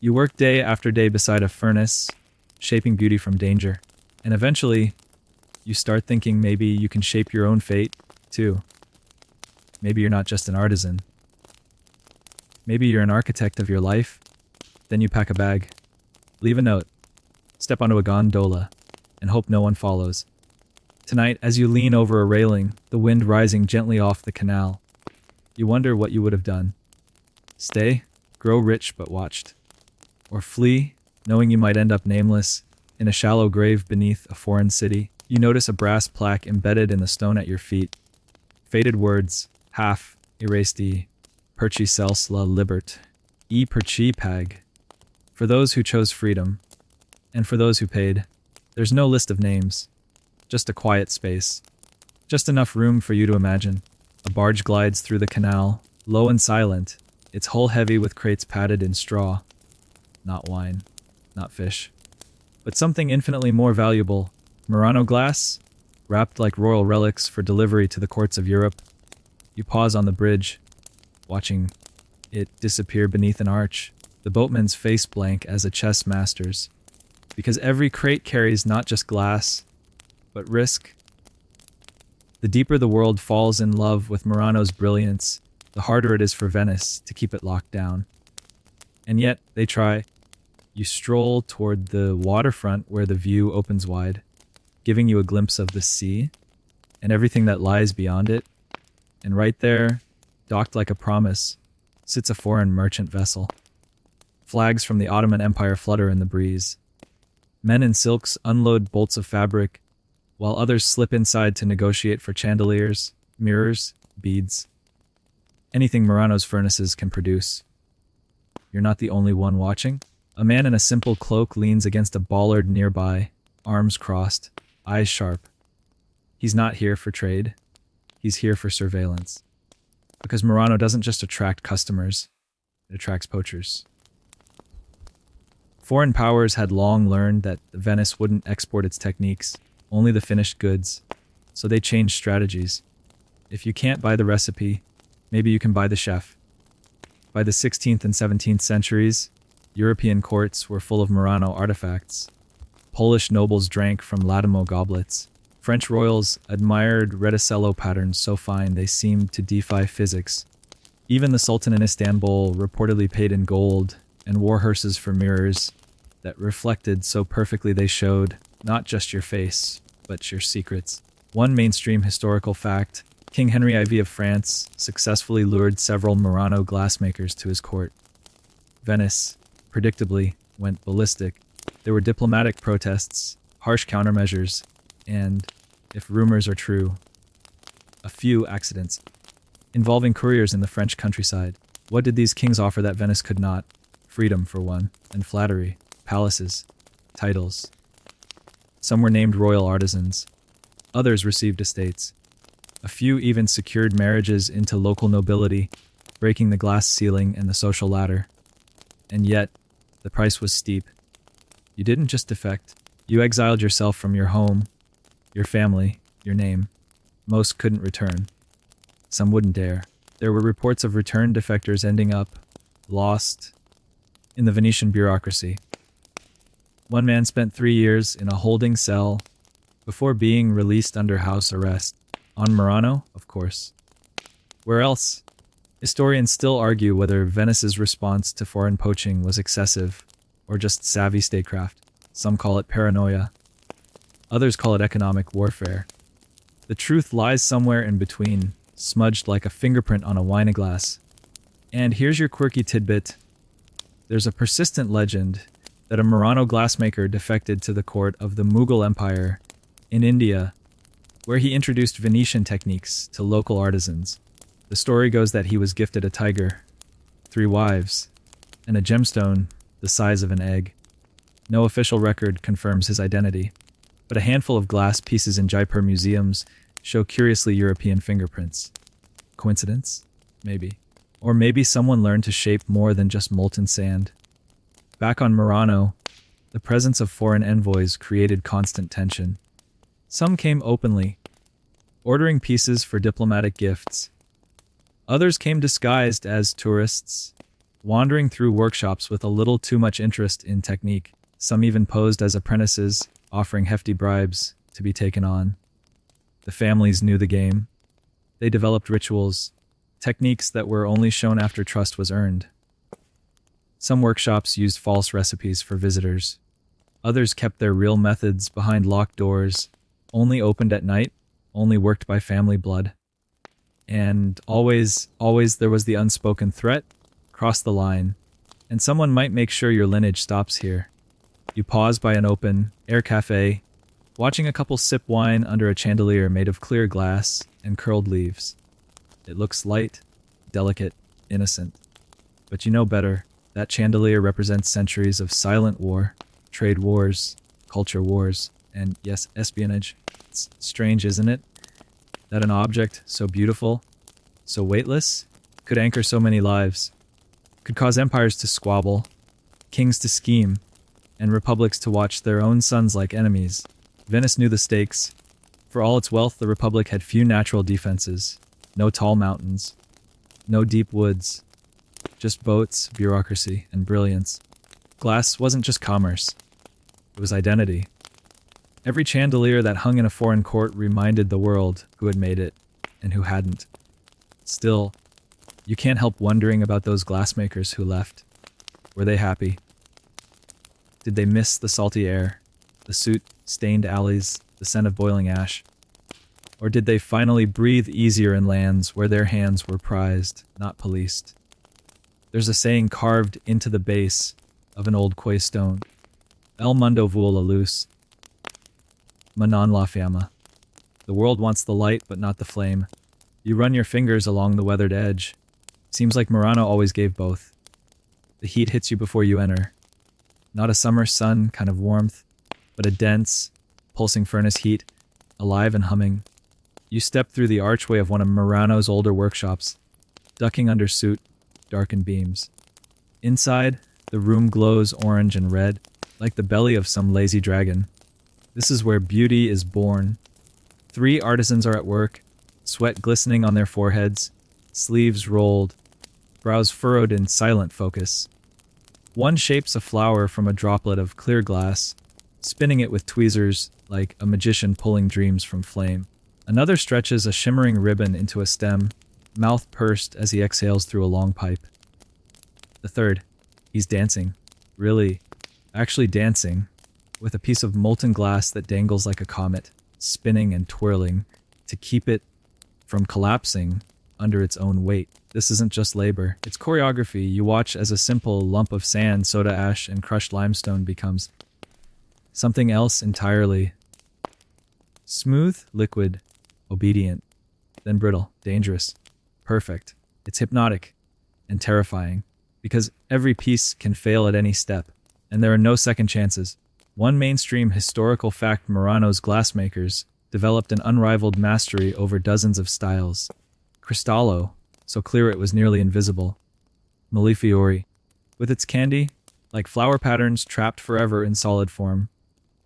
A: You work day after day beside a furnace, shaping beauty from danger. And eventually, you start thinking maybe you can shape your own fate, too. Maybe you're not just an artisan. Maybe you're an architect of your life. Then you pack a bag, leave a note, step onto a gondola, and hope no one follows. Tonight, as you lean over a railing, the wind rising gently off the canal, you wonder what you would have done. Stay, grow rich but watched. Or flee, knowing you might end up nameless, in a shallow grave beneath a foreign city. You notice a brass plaque embedded in the stone at your feet. Faded words, half erased perci cels la libert, perci pag. For those who chose freedom, and for those who paid, there's no list of names, just a quiet space, just enough room for you to imagine. A barge glides through the canal, low and silent, its hull heavy with crates padded in straw, not wine. not fish. But something infinitely more valuable, Murano glass, wrapped like royal relics for delivery to the courts of Europe. You pause on the bridge, watching it disappear beneath an arch, the boatman's face blank as a chess master's. Because every crate carries not just glass, but risk. The deeper the world falls in love with Murano's brilliance, the harder it is for Venice to keep it locked down. And yet, they try. You stroll toward the waterfront where the view opens wide, giving you a glimpse of the sea and everything that lies beyond it. And right there, docked like a promise, sits a foreign merchant vessel. Flags from the Ottoman Empire flutter in the breeze. Men in silks unload bolts of fabric, while others slip inside to negotiate for chandeliers, mirrors, beads. Anything Murano's furnaces can produce. You're not the only one watching. A man in a simple cloak leans against a bollard nearby, arms crossed, eyes sharp. He's not here for trade. He's here for surveillance. Because Murano doesn't just attract customers, it attracts poachers. Foreign powers had long learned that Venice wouldn't export its techniques, only the finished goods, so they changed strategies. If you can't buy the recipe, maybe you can buy the chef. By the 16th and 17th centuries, European courts were full of Murano artifacts. Polish nobles drank from Latimo goblets. French royals admired reticello patterns so fine they seemed to defy physics. Even the Sultan in Istanbul reportedly paid in gold and wore hearses for mirrors that reflected so perfectly they showed not just your face, but your secrets. One mainstream historical fact, King Henry IV of France successfully lured several Murano glassmakers to his court. Venice, predictably, went ballistic. There were diplomatic protests, harsh countermeasures, and, if rumors are true, a few accidents involving couriers in the French countryside. What did these kings offer that Venice could not? Freedom, for one, and flattery, palaces, titles. Some were named royal artisans. Others received estates. A few even secured marriages into local nobility, breaking the glass ceiling and the social ladder. And yet, the price was steep. You didn't just defect. You exiled yourself from your home, your family, your name. Most couldn't return. Some wouldn't dare. There were reports of returned defectors ending up lost in the Venetian bureaucracy. One man spent 3 years in a holding cell before being released under house arrest. On Murano, of course. Where else? Historians still argue whether Venice's response to foreign poaching was excessive or just savvy statecraft. Some call it paranoia. Others call it economic warfare. The truth lies somewhere in between, smudged like a fingerprint on a wineglass. And here's your quirky tidbit. There's a persistent legend that a Murano glassmaker defected to the court of the Mughal Empire in India, where he introduced Venetian techniques to local artisans. The story goes that he was gifted a tiger, 3 wives, and a gemstone the size of an egg. No official record confirms his identity, but a handful of glass pieces in Jaipur museums show curiously European fingerprints. Coincidence? Maybe. Or maybe someone learned to shape more than just molten sand. Back on Murano, the presence of foreign envoys created constant tension. Some came openly, ordering pieces for diplomatic gifts. Others came disguised as tourists, wandering through workshops with a little too much interest in technique. Some even posed as apprentices, offering hefty bribes to be taken on. The families knew the game. They developed rituals, techniques that were only shown after trust was earned. Some workshops used false recipes for visitors. Others kept their real methods behind locked doors, only opened at night, only worked by family blood. And always there was the unspoken threat, cross the line, and someone might make sure your lineage stops here. You pause by an open, air cafe, watching a couple sip wine under a chandelier made of clear glass and curled leaves. It looks light, delicate, innocent. But you know better. That chandelier represents centuries of silent war, trade wars, culture wars, and yes, espionage. It's strange, isn't it? That an object so beautiful, so weightless, could anchor so many lives, could cause empires to squabble, kings to scheme, and republics to watch their own sons like enemies. Venice knew the stakes. For all its wealth, the Republic had few natural defenses. No tall mountains. No deep woods. Just boats, bureaucracy, and brilliance. Glass wasn't just commerce. It was identity. Every chandelier that hung in a foreign court reminded the world who had made it and who hadn't. Still, you can't help wondering about those glassmakers who left. Were they happy? Did they miss the salty air, the soot-stained alleys, the scent of boiling ash? Or did they finally breathe easier in lands where their hands were prized, not policed? There's a saying carved into the base of an old quay stone. El mundo vuela luz, ma non la fiamma. The world wants the light, but not the flame. You run your fingers along the weathered edge. Seems like Murano always gave both. The heat hits you before you enter. Not a summer sun kind of warmth, but a dense, pulsing furnace heat, alive and humming. You step through the archway of one of Murano's older workshops, ducking under soot, darkened beams. Inside, the room glows orange and red, like the belly of some lazy dragon. This is where beauty is born. 3 artisans are at work, sweat glistening on their foreheads, sleeves rolled, brows furrowed in silent focus. One shapes a flower from a droplet of clear glass, spinning it with tweezers like a magician pulling dreams from flame. Another stretches a shimmering ribbon into a stem, mouth pursed as he exhales through a long pipe. The third, he's dancing. Really, actually dancing, with a piece of molten glass that dangles like a comet, spinning and twirling to keep it from collapsing under its own weight. This isn't just labor, it's choreography you watch as a simple lump of sand, soda ash, and crushed limestone becomes something else entirely. Smooth, liquid, obedient, then brittle, dangerous, perfect. It's hypnotic and terrifying, because every piece can fail at any step, and there are no second chances. One mainstream historical fact: Murano's glassmakers developed an unrivaled mastery over dozens of styles. Cristallo, so clear it was nearly invisible. Millefiori, with its candy, like flower patterns trapped forever in solid form.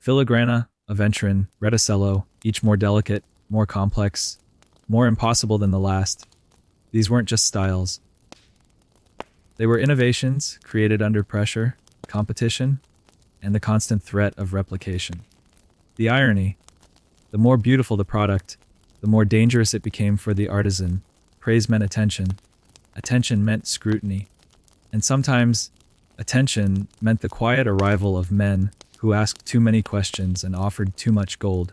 A: Filigrana, Aventurine, Reticello, each more delicate, more complex, more impossible than the last. These weren't just styles. They were innovations created under pressure, competition, and the constant threat of replication. The irony: the more beautiful the product, the more dangerous it became for the artisan. Praise meant attention. Attention meant scrutiny. And sometimes, attention meant the quiet arrival of men who asked too many questions and offered too much gold.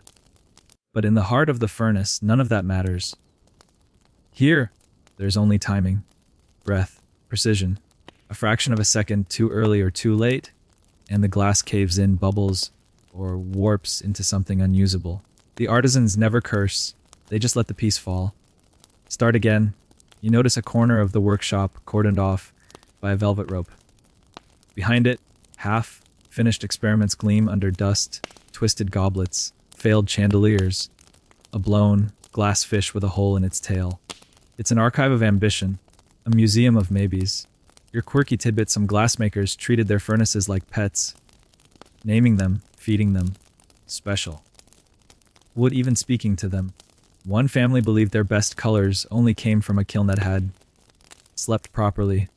A: But in the heart of the furnace, none of that matters. Here, there's only timing, breath, precision. A fraction of a second too early or too late, and the glass caves in, bubbles, or warps into something unusable. The artisans never curse, they just let the piece fall. Start again. You notice a corner of the workshop cordoned off by a velvet rope. Behind it, half-finished experiments gleam under dust, twisted goblets, failed chandeliers, a blown glass fish with a hole in its tail. It's an archive of ambition, a museum of maybes. Your quirky tidbit: some glassmakers treated their furnaces like pets, naming them, feeding them, special. Wood even speaking to them. One family believed their best colors only came from a kiln that had slept properly,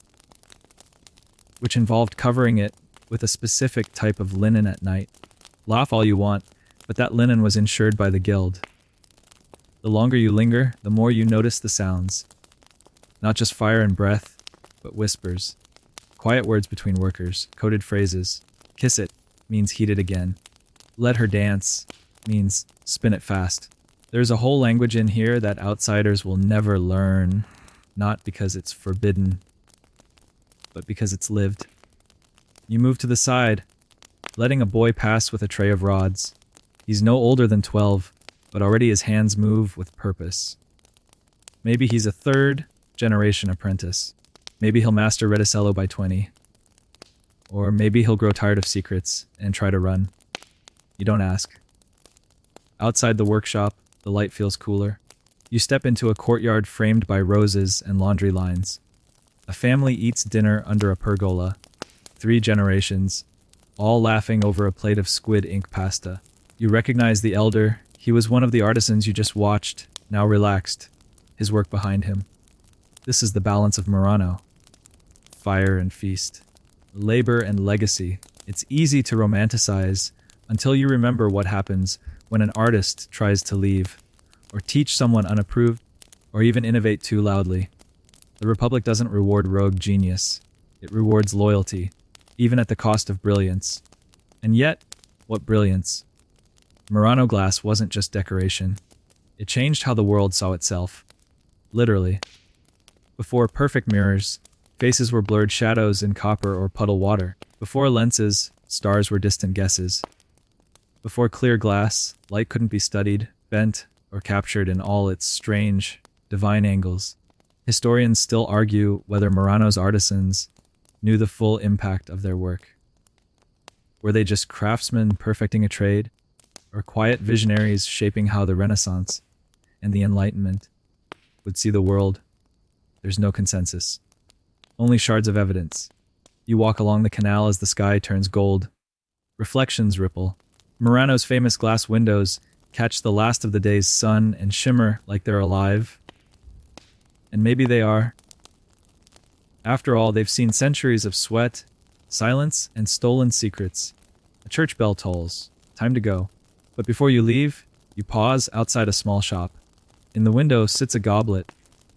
A: which involved covering it with a specific type of linen at night. Laugh all you want, but that linen was insured by the guild. The longer you linger, the more you notice the sounds. Not just fire and breath, but whispers. Quiet words between workers, coded phrases. Kiss it means heat it again. Let her dance means spin it fast. There's a whole language in here that outsiders will never learn, not because it's forbidden, but because it's lived. You move to the side, letting a boy pass with a tray of rods. He's no older than 12, but already his hands move with purpose. Maybe he's a third-generation apprentice. Maybe he'll master Reticello by 20. Or maybe he'll grow tired of secrets and try to run. You don't ask. Outside the workshop, the light feels cooler. You step into a courtyard framed by roses and laundry lines. A family eats dinner under a pergola. 3 generations. all laughing over a plate of squid ink pasta. You recognize the elder. He was one of the artisans you just watched, now relaxed, his work behind him. This is the balance of Murano. Fire and feast. Labor and legacy. It's easy to romanticize until you remember what happens when an artist tries to leave, or teach someone unapproved, or even innovate too loudly. The Republic doesn't reward rogue genius. It rewards loyalty, even at the cost of brilliance. And yet, what brilliance? Murano glass wasn't just decoration. It changed how the world saw itself. Literally. Before perfect mirrors, faces were blurred shadows in copper or puddle water. Before lenses, stars were distant guesses. Before clear glass, light couldn't be studied, bent, or captured in all its strange, divine angles. Historians still argue whether Murano's artisans knew the full impact of their work. Were they just craftsmen perfecting a trade, or quiet visionaries shaping how the Renaissance and the Enlightenment would see the world? There's no consensus. Only shards of evidence. You walk along the canal as the sky turns gold. Reflections ripple. Murano's famous glass windows catch the last of the day's sun and shimmer like they're alive. And maybe they are. After all, they've seen centuries of sweat, silence, and stolen secrets. A church bell tolls. Time to go. But before you leave, you pause outside a small shop. In the window sits a goblet,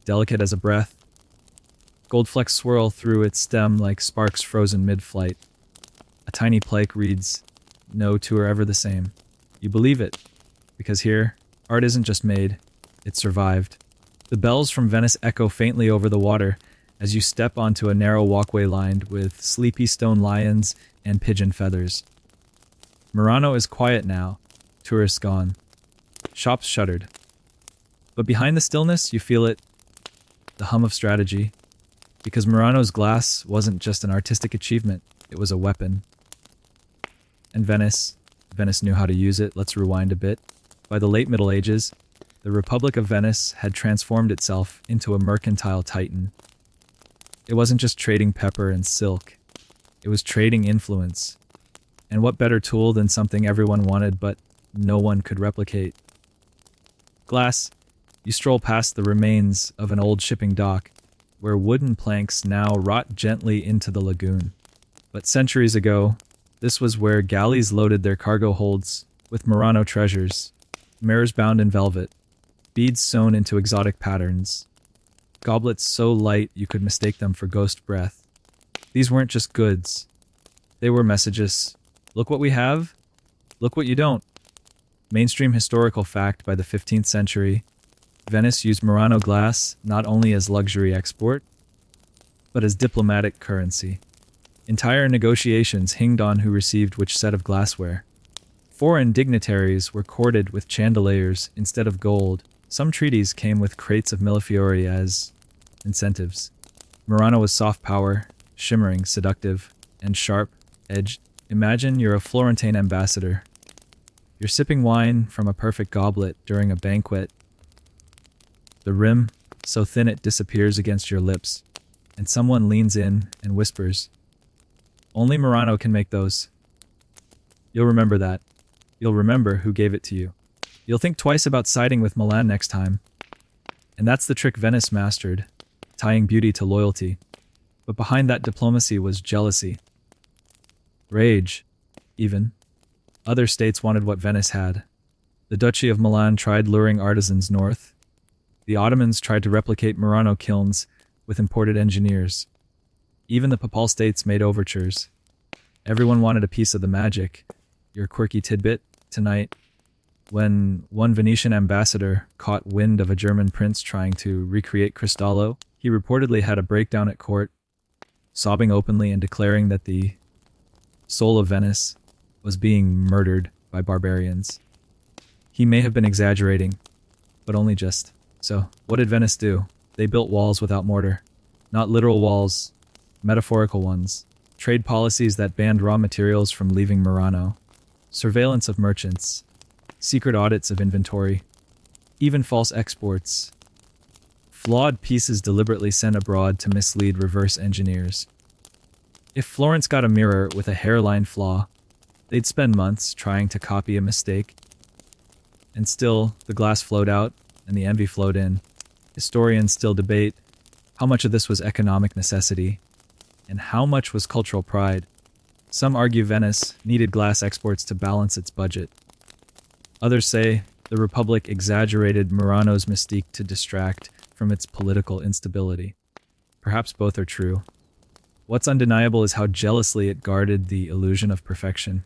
A: delicate as a breath. Gold flecks swirl through its stem like sparks frozen mid-flight. A tiny plaque reads, "No two are ever the same." You believe it, because here, art isn't just made, it's survived. The bells from Venice echo faintly over the water as you step onto a narrow walkway lined with sleepy stone lions and pigeon feathers. Murano is quiet now, tourists gone. Shops shuttered. But behind the stillness, you feel it, the hum of strategy. Because Murano's glass wasn't just an artistic achievement, it was a weapon. And Venice knew how to use it. Let's rewind a bit. By the late Middle Ages, the Republic of Venice had transformed itself into a mercantile titan. It wasn't just trading pepper and silk. It was trading influence. And what better tool than something everyone wanted but no one could replicate? Glass. You stroll past the remains of an old shipping dock, where wooden planks now rot gently into the lagoon. But centuries ago, this was where galleys loaded their cargo holds with Murano treasures, mirrors bound in velvet, beads sewn into exotic patterns, goblets so light you could mistake them for ghost breath. These weren't just goods. They were messages. Look what we have, look what you don't. Mainstream historical fact: by the 15th century, Venice used Murano glass not only as luxury export, but as diplomatic currency. Entire negotiations hinged on who received which set of glassware. Foreign dignitaries were courted with chandeliers instead of gold. Some treaties came with crates of millefiori as incentives. Murano was soft power, shimmering, seductive, and sharp-edged. Imagine you're a Florentine ambassador. You're sipping wine from a perfect goblet during a banquet. The rim, so thin it disappears against your lips, and someone leans in and whispers, "Only Murano can make those." You'll remember that. You'll remember who gave it to you. You'll think twice about siding with Milan next time. And that's the trick Venice mastered, tying beauty to loyalty. But behind that diplomacy was jealousy. Rage, even. Other states wanted what Venice had. The Duchy of Milan tried luring artisans north. The Ottomans tried to replicate Murano kilns with imported engineers. Even the Papal States made overtures. Everyone wanted a piece of the magic. Your quirky tidbit tonight: when one Venetian ambassador caught wind of a German prince trying to recreate Cristallo, he reportedly had a breakdown at court, sobbing openly and declaring that the soul of Venice was being murdered by barbarians. He may have been exaggerating, but only just. So, what did Venice do? They built walls without mortar. Not literal walls, metaphorical ones. Trade policies that banned raw materials from leaving Murano. Surveillance of merchants. Secret audits of inventory. Even false exports. Flawed pieces deliberately sent abroad to mislead reverse engineers. If Florence got a mirror with a hairline flaw, They'd spend months trying to copy a mistake, and still the glass flowed out and the envy flowed in. Historians still debate how much of this was economic necessity and how much was cultural pride. Some argue Venice needed glass exports to balance its budget. Others say the Republic exaggerated Murano's mystique to distract from its political instability. Perhaps both are true. What's undeniable is how jealously it guarded the illusion of perfection.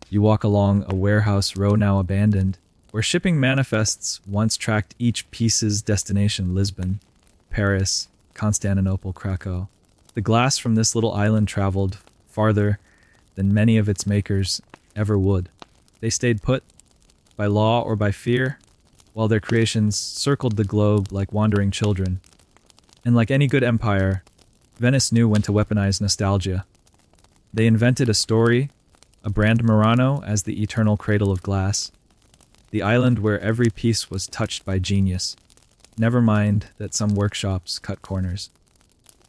A: You walk along a warehouse row now abandoned, where shipping manifests once tracked each piece's destination: Lisbon, Paris, Constantinople, Krakow. The glass from this little island traveled farther than many of its makers ever would. They stayed put, by law or by fear, while their creations circled the globe like wandering children. And like any good empire, Venice knew when to weaponize nostalgia. They invented a story, a brand Murano as the eternal cradle of glass, the island where every piece was touched by genius. Never mind that some workshops cut corners,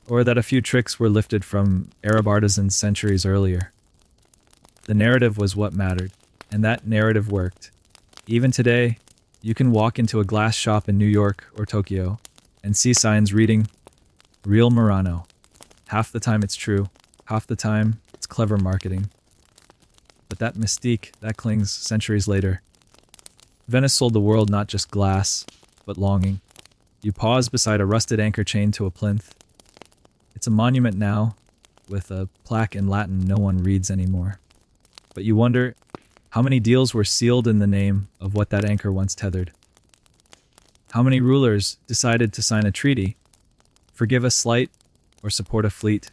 A: or that a few tricks were lifted from Arab artisans centuries earlier. The narrative was what mattered, and that narrative worked. Even today, you can walk into a glass shop in New York or Tokyo and see signs reading, "Real Murano." Half the time it's true, half the time it's clever marketing. But that mystique, that clings centuries later. Venice sold the world not just glass, but longing. You pause beside a rusted anchor chained to a plinth. It's a monument now, with a plaque in Latin no one reads anymore. But you wonder, how many deals were sealed in the name of what that anchor once tethered? How many rulers decided to sign a treaty, forgive a slight, or support a fleet,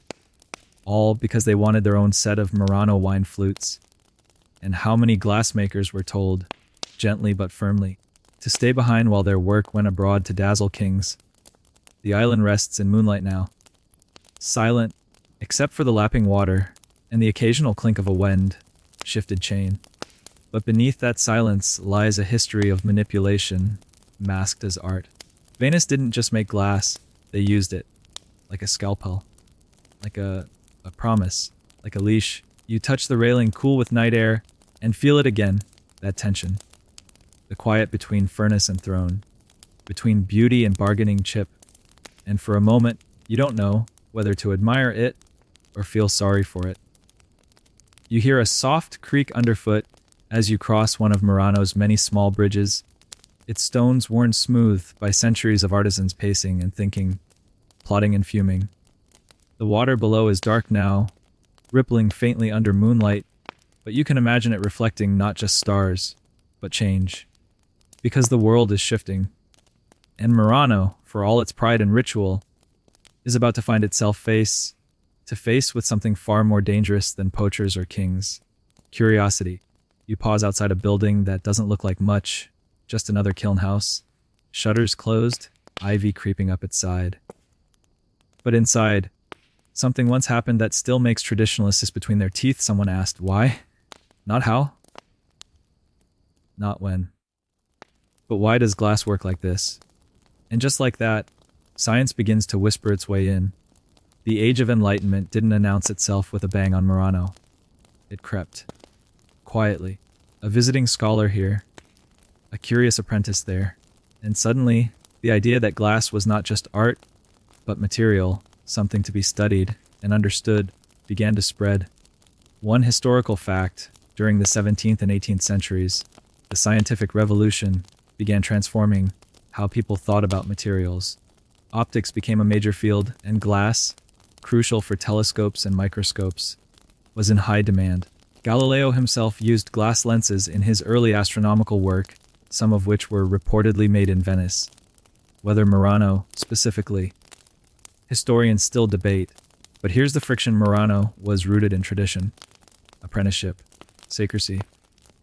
A: all because they wanted their own set of Murano wine flutes? And how many glassmakers were told, gently but firmly, to stay behind while their work went abroad to dazzle kings? The island rests in moonlight now, silent except for the lapping water and the occasional clink of a wind-shifted chain. But beneath that silence lies a history of manipulation, masked as art. Venice didn't just make glass, they used it. Like a scalpel. Like a promise. Like a leash. You touch the railing cool with night air, and feel it again, that tension. The quiet between furnace and throne. Between beauty and bargaining chip. And for a moment, you don't know whether to admire it or feel sorry for it. You hear a soft creak underfoot as you cross one of Murano's many small bridges, its stones worn smooth by centuries of artisans pacing and thinking, plotting and fuming. The water below is dark now, rippling faintly under moonlight, but you can imagine it reflecting not just stars, but change. Because the world is shifting. And Murano, for all its pride and ritual, is about to find itself face to face with something far more dangerous than poachers or kings. Curiosity. You pause outside a building that doesn't look like much, just another kiln house. Shutters closed, ivy creeping up its side. But inside, something once happened that still makes traditionalists hiss between their teeth. Someone asked, why? Not how? Not when. But why does glass work like this? And just like that, science begins to whisper its way in. The Age of Enlightenment didn't announce itself with a bang on Murano. It crept. Quietly. A visiting scholar here. A curious apprentice there. And suddenly, the idea that glass was not just art, but material, something to be studied and understood, began to spread. One historical fact, during the 17th and 18th centuries, the scientific revolution began transforming how people thought about materials. Optics became a major field, and glass, crucial for telescopes and microscopes, was in high demand. Galileo himself used glass lenses in his early astronomical work, some of which were reportedly made in Venice. Whether Murano, specifically, historians still debate, but here's the friction. Murano was rooted in tradition, apprenticeship, secrecy,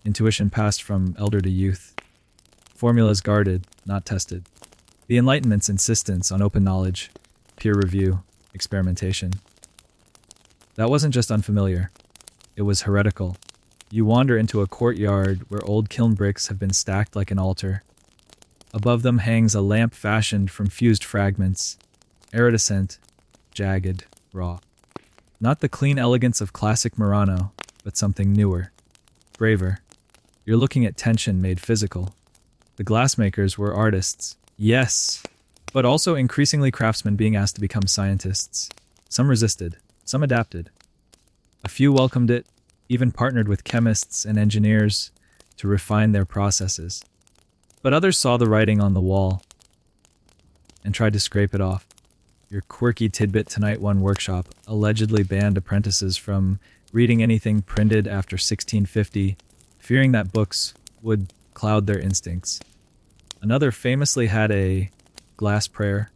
A: intuition passed from elder to youth, formulas guarded, not tested. The Enlightenment's insistence on open knowledge, peer review, experimentation. That wasn't just unfamiliar, it was heretical. You wander into a courtyard where old kiln bricks have been stacked like an altar. Above them hangs a lamp fashioned from fused fragments, iridescent, jagged, raw. Not the clean elegance of classic Murano, but something newer, braver. You're looking at tension made physical. The glassmakers were artists, yes, but also increasingly craftsmen being asked to become scientists. Some resisted, some adapted. A few welcomed it, even partnered with chemists and engineers to refine their processes. But others saw the writing on the wall and tried to scrape it off. Your quirky tidbit tonight: one workshop allegedly banned apprentices from reading anything printed after 1650, fearing that books would cloud their instincts. Another famously had a glass prayer,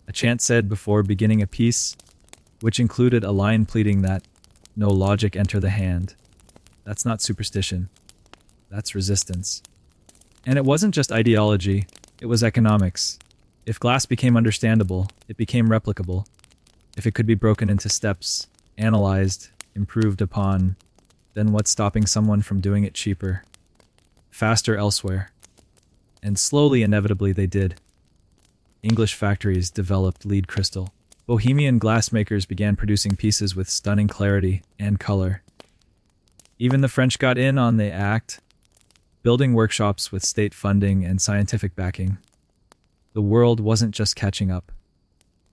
A: a chant said before beginning a piece, which included a line pleading that no logic enter the hand. That's not superstition. That's resistance. And it wasn't just ideology, it was economics. If glass became understandable, it became replicable. If it could be broken into steps, analyzed, improved upon, then what's stopping someone from doing it cheaper, faster elsewhere? And slowly, inevitably, they did. English factories developed lead crystal. Bohemian glassmakers began producing pieces with stunning clarity and color. Even the French got in on the act, building workshops with state funding and scientific backing. The world wasn't just catching up.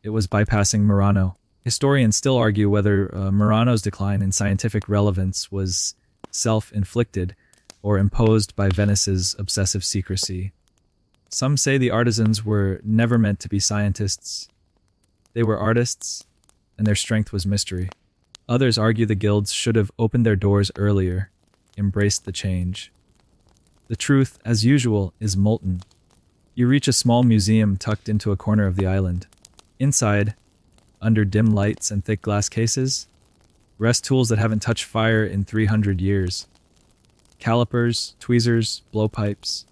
A: It was bypassing Murano. Historians still argue whether Murano's decline in scientific relevance was self-inflicted or imposed by Venice's obsessive secrecy. Some say the artisans were never meant to be scientists. They were artists, and their strength was mystery. Others argue the guilds should have opened their doors earlier, embraced the change. The truth, as usual, is molten. You reach a small museum tucked into a corner of the island. Inside, under dim lights and thick glass cases, rest tools that haven't touched fire in 300 years. Calipers, tweezers, blowpipes.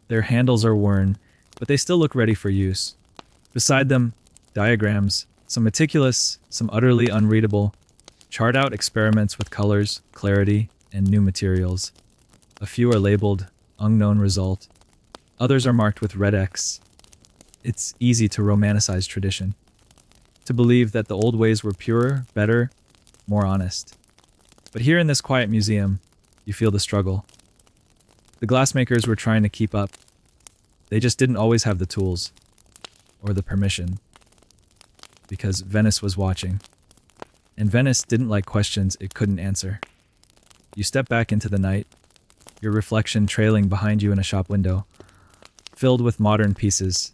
A: Their handles are worn, but they still look ready for use. Beside them, diagrams, some meticulous, some utterly unreadable, chart out experiments with colors, clarity, and new materials. A few are labeled unknown result. Others are marked with red X. It's easy to romanticize tradition, to believe that the old ways were purer, better, more honest. But here in this quiet museum, you feel the struggle. The glassmakers were trying to keep up. They just didn't always have the tools, or the permission, because Venice was watching. And Venice didn't like questions it couldn't answer. You step back into the night, your reflection trailing behind you in a shop window, filled with modern pieces,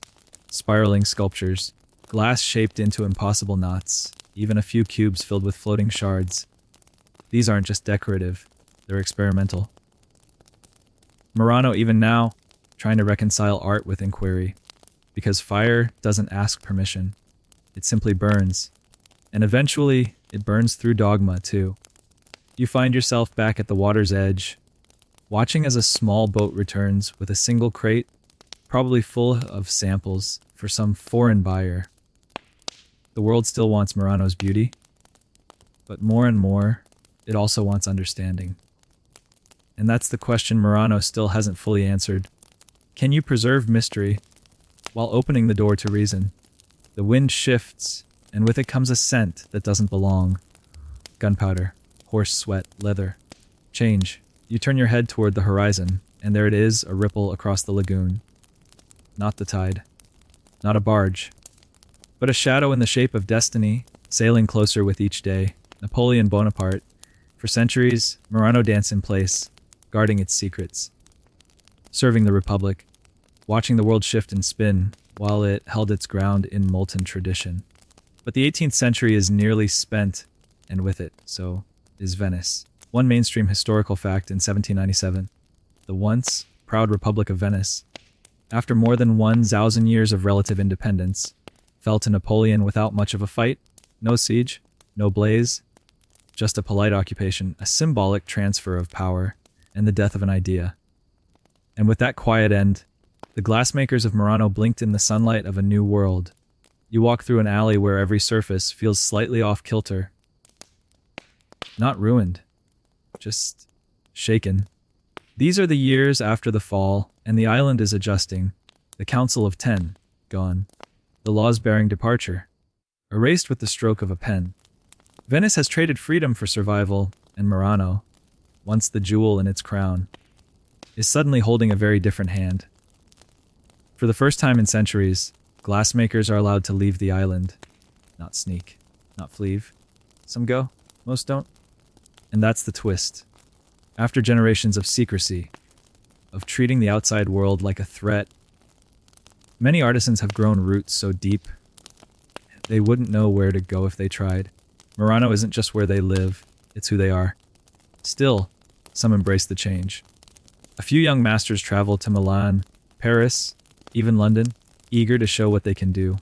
A: spiraling sculptures, glass shaped into impossible knots, even a few cubes filled with floating shards. These aren't just decorative, they're experimental. Murano, even now, trying to reconcile art with inquiry, because fire doesn't ask permission. It simply burns. And eventually, it burns through dogma, too. You find yourself back at the water's edge, watching as a small boat returns with a single crate, probably full of samples for some foreign buyer. The world still wants Murano's beauty, but more and more, it also wants understanding. And that's the question Murano still hasn't fully answered. Can you preserve mystery while opening the door to reason? The wind shifts, and with it comes a scent that doesn't belong. Gunpowder, horse sweat, leather. Change. You turn your head toward the horizon, and there it is, a ripple across the lagoon. Not the tide. Not a barge. But a shadow in the shape of destiny, sailing closer with each day. Napoleon Bonaparte. For centuries, Murano danced in place, guarding its secrets. Serving the Republic, watching the world shift and spin, while it held its ground in molten tradition. But the 18th century is nearly spent, and with it, so is Venice. One mainstream historical fact: in 1797, the once proud Republic of Venice, after more than 1,000 years of relative independence, fell to Napoleon without much of a fight, no siege, no blaze, just a polite occupation, a symbolic transfer of power, and the death of an idea. And with that quiet end, the glassmakers of Murano blinked in the sunlight of a new world. You walk through an alley where every surface feels slightly off kilter. Not ruined, just shaken. These are the years after the fall, and the island is adjusting. The Council of Ten, gone. The laws bearing departure, erased with the stroke of a pen. Venice has traded freedom for survival, and Murano, once the jewel in its crown, is suddenly holding a very different hand. For the first time in centuries, glassmakers are allowed to leave the island. Not sneak, not flee. Some go, most don't. And that's the twist. After generations of secrecy, of treating the outside world like a threat, many artisans have grown roots so deep, they wouldn't know where to go if they tried. Murano isn't just where they live, it's who they are. Still, some embrace the change. A few young masters travel to Milan, Paris, even London, eager to show what they can do.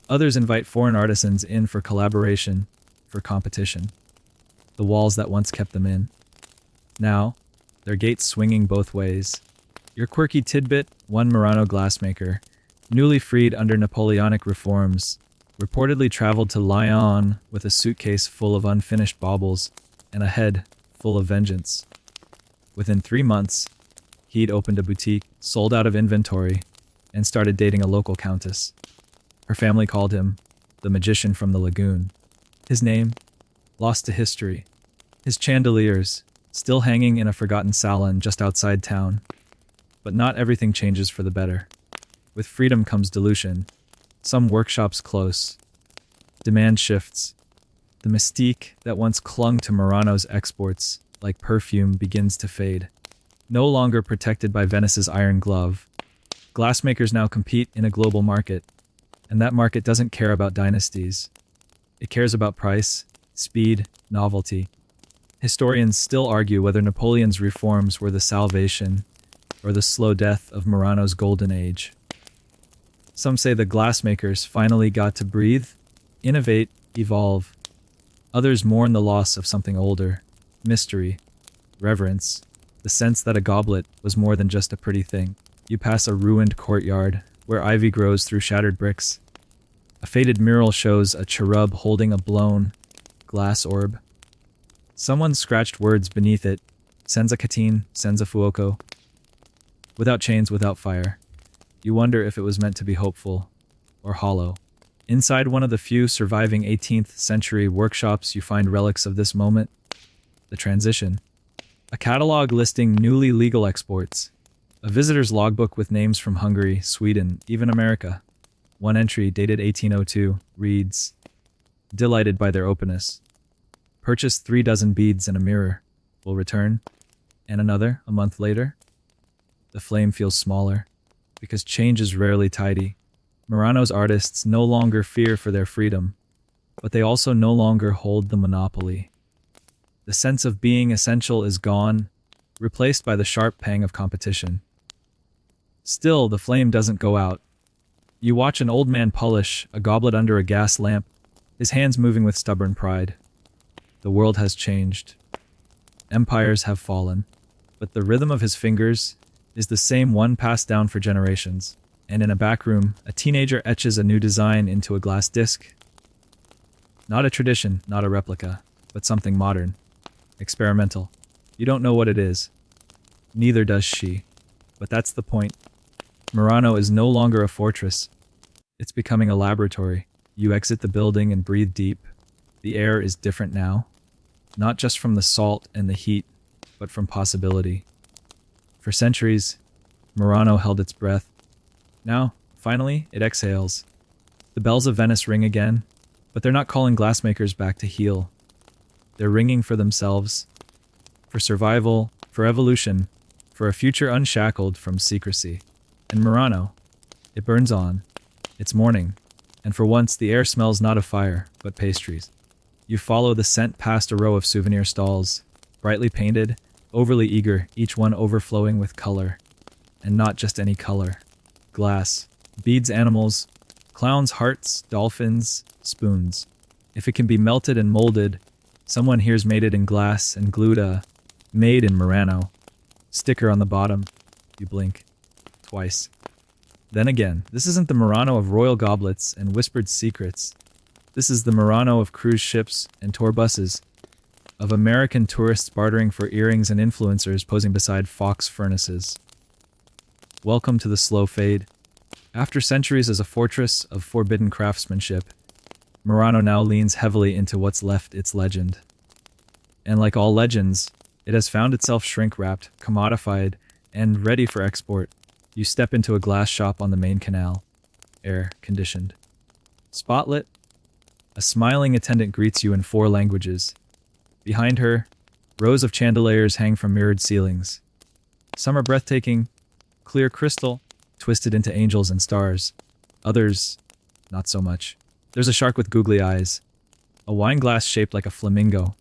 A: Others invite foreign artisans in for collaboration, for competition. The walls that once kept them in. Now, their gates swinging both ways. Your quirky tidbit, one Murano glassmaker, newly freed under Napoleonic reforms, reportedly traveled to Lyon with a suitcase full of unfinished baubles and a head full of vengeance. Within 3 months, he'd opened a boutique, sold out of inventory, and started dating a local countess. Her family called him the magician from the lagoon. His name, lost to history. His chandeliers, still hanging in a forgotten salon just outside town. But not everything changes for the better. With freedom comes dilution. Some workshops close. Demand shifts. The mystique that once clung to Murano's exports, like perfume, begins to fade. No longer protected by Venice's iron glove, glassmakers now compete in a global market, and that market doesn't care about dynasties. It cares about price, speed, novelty. Historians still argue whether Napoleon's reforms were the salvation or the slow death of Murano's golden age. Some say the glassmakers finally got to breathe, innovate, evolve. Others mourn the loss of something older, mystery, reverence, the sense that a goblet was more than just a pretty thing. You pass a ruined courtyard where ivy grows through shattered bricks. A faded mural shows a cherub holding a blown glass orb. Someone scratched words beneath it, senza catene, senza fuoco. Without chains, without fire. You wonder if it was meant to be hopeful or hollow. Inside one of the few surviving 18th century workshops you find relics of this moment, the transition. A catalog listing newly legal exports. A visitor's logbook with names from Hungary, Sweden, even America. One entry, dated 1802, reads, "Delighted by their openness. Purchased 3 dozen beads and a mirror. Will return." And another, a month later. The flame feels smaller, because change is rarely tidy. Murano's artists no longer fear for their freedom, but they also no longer hold the monopoly. The sense of being essential is gone, replaced by the sharp pang of competition. Still, the flame doesn't go out. You watch an old man polish a goblet under a gas lamp, his hands moving with stubborn pride. The world has changed. Empires have fallen, but the rhythm of his fingers is the same one passed down for generations. And in a back room, a teenager etches a new design into a glass disc. Not a tradition, not a replica, but something modern. Experimental. You don't know what it is. Neither does she. But that's the point. Murano is no longer a fortress. It's becoming a laboratory. You exit the building and breathe deep. The air is different now. Not just from the salt and the heat, but from possibility. For centuries, Murano held its breath. Now, finally, it exhales. The bells of Venice ring again, but they're not calling glassmakers back to heal. They're ringing for themselves, for survival, for evolution, for a future unshackled from secrecy. And Murano, it burns on. It's morning, and for once the air smells not of fire, but pastries. You follow the scent past a row of souvenir stalls, brightly painted, overly eager, each one overflowing with color. And not just any color. Glass, beads, animals, clowns' hearts, dolphins, spoons. If it can be melted and molded, someone here's made it in glass and glued a "Made in Murano" sticker on the bottom. You blink. Twice. Then again, this isn't the Murano of royal goblets and whispered secrets. This is the Murano of cruise ships and tour buses, of American tourists bartering for earrings and influencers posing beside Fox furnaces. Welcome to the slow fade. After centuries as a fortress of forbidden craftsmanship, Murano now leans heavily into what's left its legend. And like all legends, It has found itself shrink-wrapped, commodified, and ready for export. You step into a glass shop on the main canal. Air-conditioned. Spotlit. A smiling attendant greets you in 4 languages. Behind her, rows of chandeliers hang from mirrored ceilings. Some are breathtaking, clear crystal, twisted into angels and stars. Others, not so much. There's a shark with googly eyes. A wine glass shaped like a flamingo.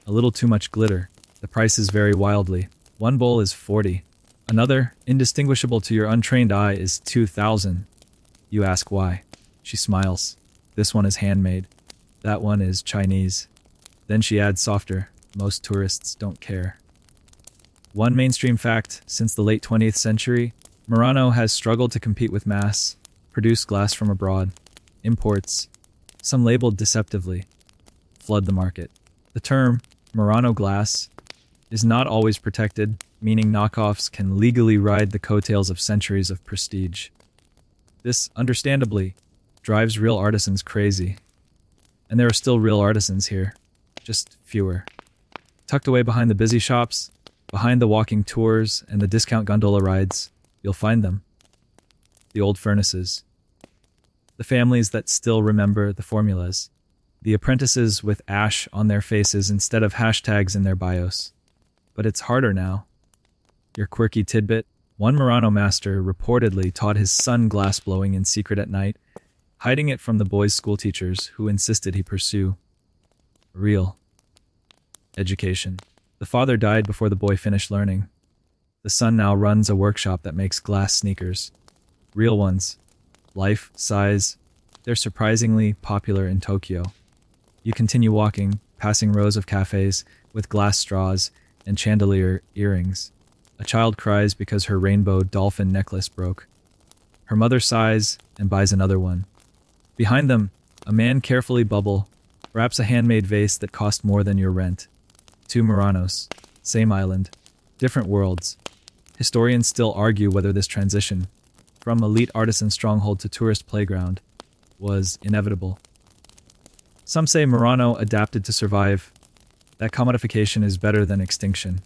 A: A little too much glitter. The prices vary wildly. One bowl is 40. Another, indistinguishable to your untrained eye, is 2,000. You ask why. She smiles. This one is handmade. That one is Chinese. Then she adds softer. Most tourists don't care. One mainstream fact, since the late 20th century, Murano has struggled to compete with mass-produced glass from abroad. Imports, some labeled deceptively, flood the market. The term, Murano glass, is not always protected, meaning knockoffs can legally ride the coattails of centuries of prestige. This, understandably, drives real artisans crazy. And there are still real artisans here, just fewer. Tucked away behind the busy shops, behind the walking tours and the discount gondola rides, you'll find them. The old furnaces. The families that still remember the formulas. The apprentices with ash on their faces instead of hashtags in their bios. But it's harder now. Your quirky tidbit: one Murano master reportedly taught his son glassblowing in secret at night, hiding it from the boys' schoolteachers who insisted he pursue real education. The father died before the boy finished learning. The son now runs a workshop that makes glass sneakers. Real ones. Life, size. They're surprisingly popular in Tokyo. You continue walking, passing rows of cafes with glass straws and chandelier earrings. A child cries because her rainbow dolphin necklace broke. Her mother sighs and buys another one. Behind them, a man carefully wraps a handmade vase that cost more than your rent. 2 Muranos. Same island. Different worlds. Historians still argue whether this transition, from elite artisan stronghold to tourist playground, was inevitable. Some say Murano adapted to survive. That commodification is better than extinction.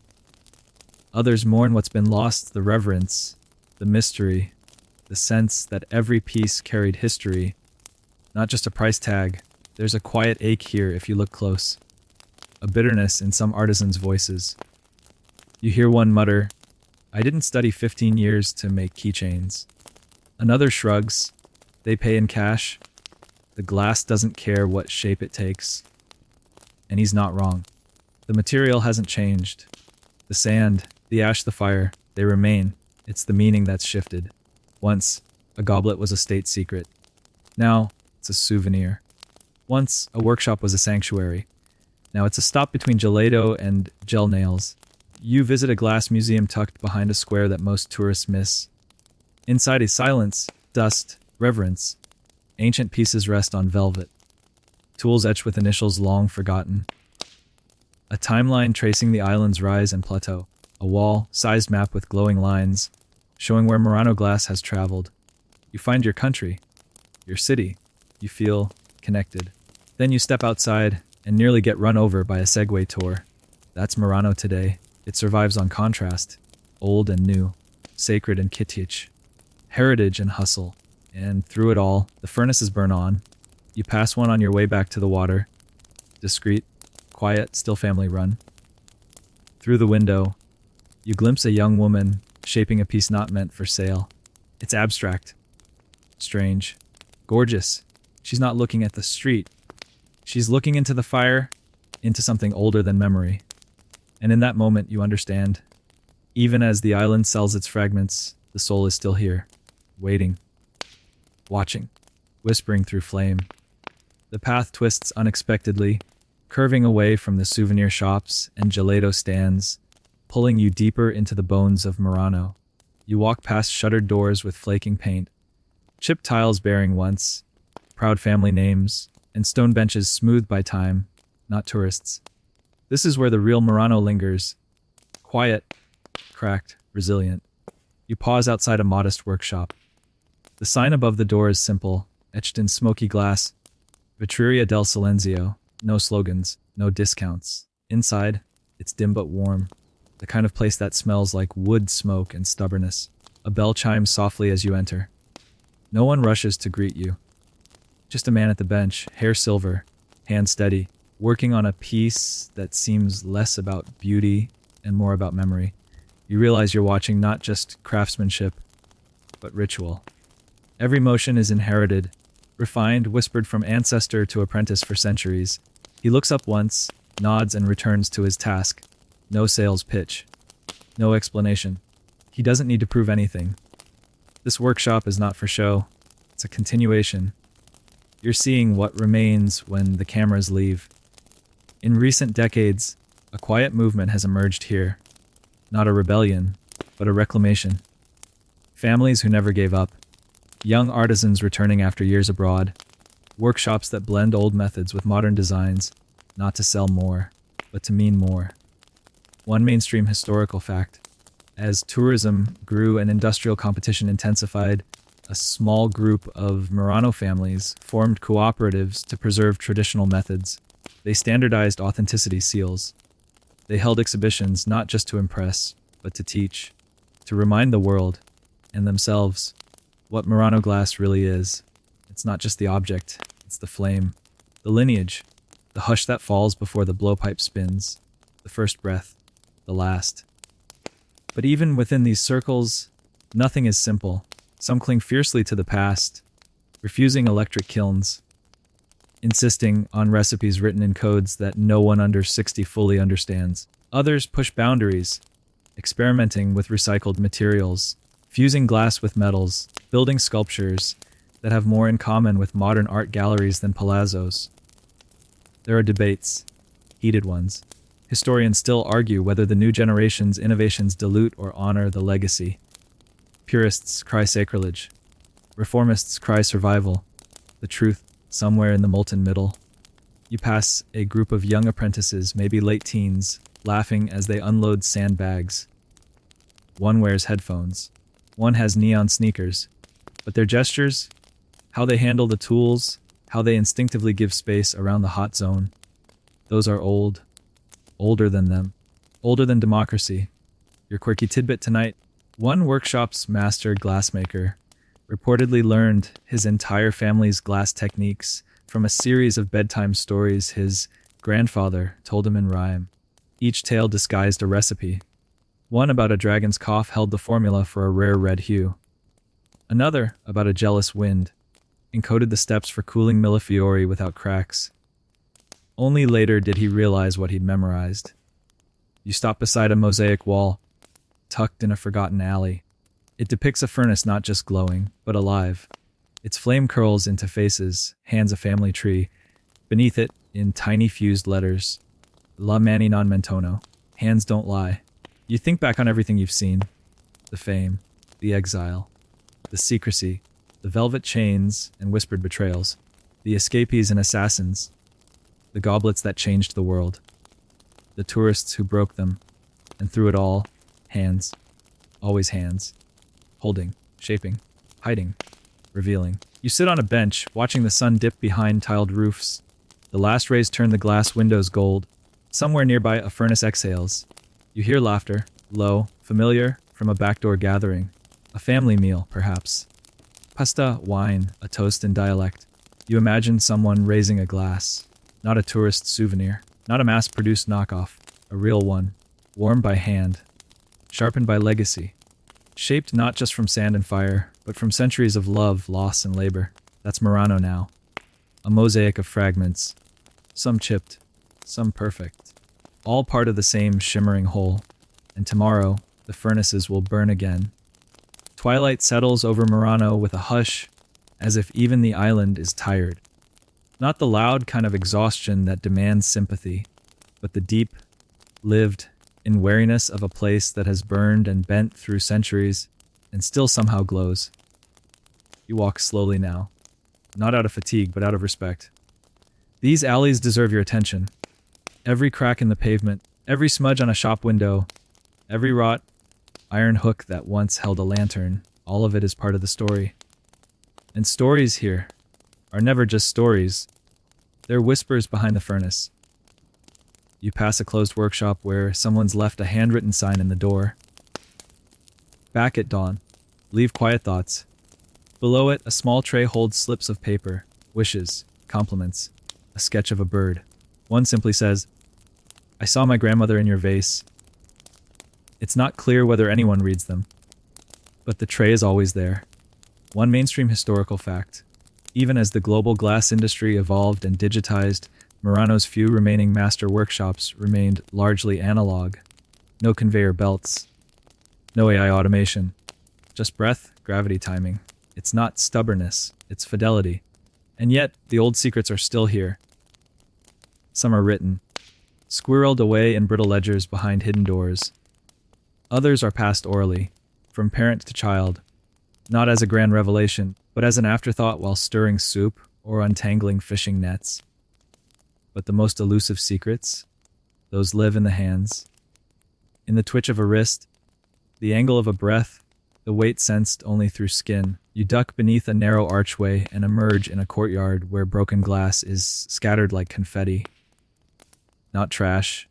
A: Others mourn what's been lost: the reverence, the mystery, the sense that every piece carried history, not just a price tag. There's a quiet ache here if you look close. A bitterness in some artisans' voices. You hear one mutter, "I didn't study 15 years to make keychains." Another shrugs. They pay in cash. The glass doesn't care what shape it takes. And he's not wrong. The material hasn't changed. The sand, the ash, the fire, they remain. It's the meaning that's shifted. Once, a goblet was a state secret. Now, it's a souvenir. Once, a workshop was a sanctuary. Now it's a stop between gelato and gel nails. You visit a glass museum tucked behind a square that most tourists miss. Inside is silence, dust, reverence. Ancient pieces rest on velvet. Tools etched with initials long forgotten. A timeline tracing the island's rise and plateau. A wall-sized map with glowing lines, showing where Murano glass has traveled. You find your country, your city. You feel connected. Then you step outside and nearly get run over by a Segway tour. That's Murano today. It survives on contrast. Old and new. Sacred and kitsch. Heritage and hustle. And through it all, the furnaces burn on. You pass one on your way back to the water. Discreet, quiet, still family run. Through the window, you glimpse a young woman shaping a piece not meant for sale. It's abstract. Strange. Gorgeous. She's not looking at the street. She's looking into the fire, into something older than memory. And in that moment, you understand. Even as the island sells its fragments, the soul is still here, waiting, watching, whispering through flame. The path twists unexpectedly, curving away from the souvenir shops and gelato stands, pulling you deeper into the bones of Murano. You walk past shuttered doors with flaking paint, chipped tiles bearing once, proud family names, and stone benches smoothed by time, not tourists. This is where the real Murano lingers. Quiet, cracked, resilient. You pause outside a modest workshop. The sign above the door is simple, etched in smoky glass. Vetreria del Silenzio. No slogans, no discounts. Inside, It's dim but warm, the kind of place that smells like wood smoke and stubbornness. A bell chimes softly as you enter. No one rushes to greet you. Just a man at the bench, hair silver, hand steady, working on a piece that seems less about beauty and more about memory. You realize you're watching not just craftsmanship, but ritual. Every motion is inherited, refined, whispered from ancestor to apprentice for centuries. He looks up once, nods, and returns to his task. No sales pitch. No explanation. He doesn't need to prove anything. This workshop is not for show. It's a continuation. You're seeing what remains when the cameras leave. In recent decades, a quiet movement has emerged here. Not a rebellion, but a reclamation. Families who never gave up. Young artisans returning after years abroad. Workshops that blend old methods with modern designs, not to sell more, but to mean more. One mainstream historical fact. As tourism grew and industrial competition intensified, a small group of Murano families formed cooperatives to preserve traditional methods. They standardized authenticity seals. They held exhibitions not just to impress, but to teach, to remind the world, and themselves, what Murano glass really is. It's not just the object, it's the flame, the lineage, the hush that falls before the blowpipe spins, the first breath, the last. But even within these circles, nothing is simple. Some cling fiercely to the past, refusing electric kilns, insisting on recipes written in codes that no one under 60 fully understands. Others push boundaries, experimenting with recycled materials, fusing glass with metals, building sculptures that have more in common with modern art galleries than palazzos. There are debates, heated ones. Historians still argue whether the new generation's innovations dilute or honor the legacy. Purists cry sacrilege. Reformists cry survival. The truth, somewhere in the molten middle. You pass a group of young apprentices, maybe late teens, laughing as they unload sandbags. One wears headphones. One has neon sneakers. But their gestures, how they handle the tools, how they instinctively give space around the hot zone, those are old. Older than them. Older than democracy. Your quirky tidbit tonight. One workshop's master glassmaker reportedly learned his entire family's glass techniques from a series of bedtime stories his grandfather told him in rhyme. Each tale disguised a recipe. One about a dragon's cough held the formula for a rare red hue. Another, about a jealous wind, encoded the steps for cooling millefiori without cracks. Only later did he realize what he'd memorized. You stop beside a mosaic wall, tucked in a forgotten alley. It depicts a furnace not just glowing, but alive. Its flame curls into faces, hands a family tree. Beneath it, in tiny fused letters, La mani non mentono, hands don't lie. You think back on everything you've seen. The fame, the exile, the secrecy, the velvet chains and whispered betrayals, the escapees and assassins, the goblets that changed the world, the tourists who broke them, and through it all, hands, always hands, holding, shaping, hiding, revealing. You sit on a bench, watching the sun dip behind tiled roofs. The last rays turn the glass windows gold. Somewhere nearby, a furnace exhales. You hear laughter, low, familiar, from a backdoor gathering. A family meal, perhaps. Pasta, wine, a toast in dialect. You imagine someone raising a glass. Not a tourist souvenir, not a mass-produced knockoff, a real one, warmed by hand, sharpened by legacy, shaped not just from sand and fire, but from centuries of love, loss, and labor. That's Murano now. A mosaic of fragments, some chipped, some perfect, all part of the same shimmering whole. And tomorrow, the furnaces will burn again. Twilight settles over Murano with a hush, as if even the island is tired. Not the loud kind of exhaustion that demands sympathy, but the deep, lived, in wariness of a place that has burned and bent through centuries and still somehow glows. You walk slowly now, not out of fatigue, but out of respect. These alleys deserve your attention. Every crack in the pavement, every smudge on a shop window, every wrought iron hook that once held a lantern, all of it is part of the story. And stories here are never just stories. They're whispers behind the furnace. You pass a closed workshop where someone's left a handwritten sign in the door. Back at dawn. Leave quiet thoughts. Below it, a small tray holds slips of paper, wishes, compliments, a sketch of a bird. One simply says, "I saw my grandmother in your vase." It's not clear whether anyone reads them, but the tray is always there. One mainstream historical fact. Even as the global glass industry evolved and digitized, Murano's few remaining master workshops remained largely analog. No conveyor belts. No AI automation. Just breath, gravity timing. It's not stubbornness, it's fidelity. And yet, the old secrets are still here. Some are written, squirreled away in brittle ledgers behind hidden doors. Others are passed orally, from parent to child, not as a grand revelation, but as an afterthought while stirring soup or untangling fishing nets. But the most elusive secrets, those live in the hands. In the twitch of a wrist, the angle of a breath, the weight sensed only through skin. You duck beneath a narrow archway and emerge in a courtyard where broken glass is scattered like confetti. Not trash,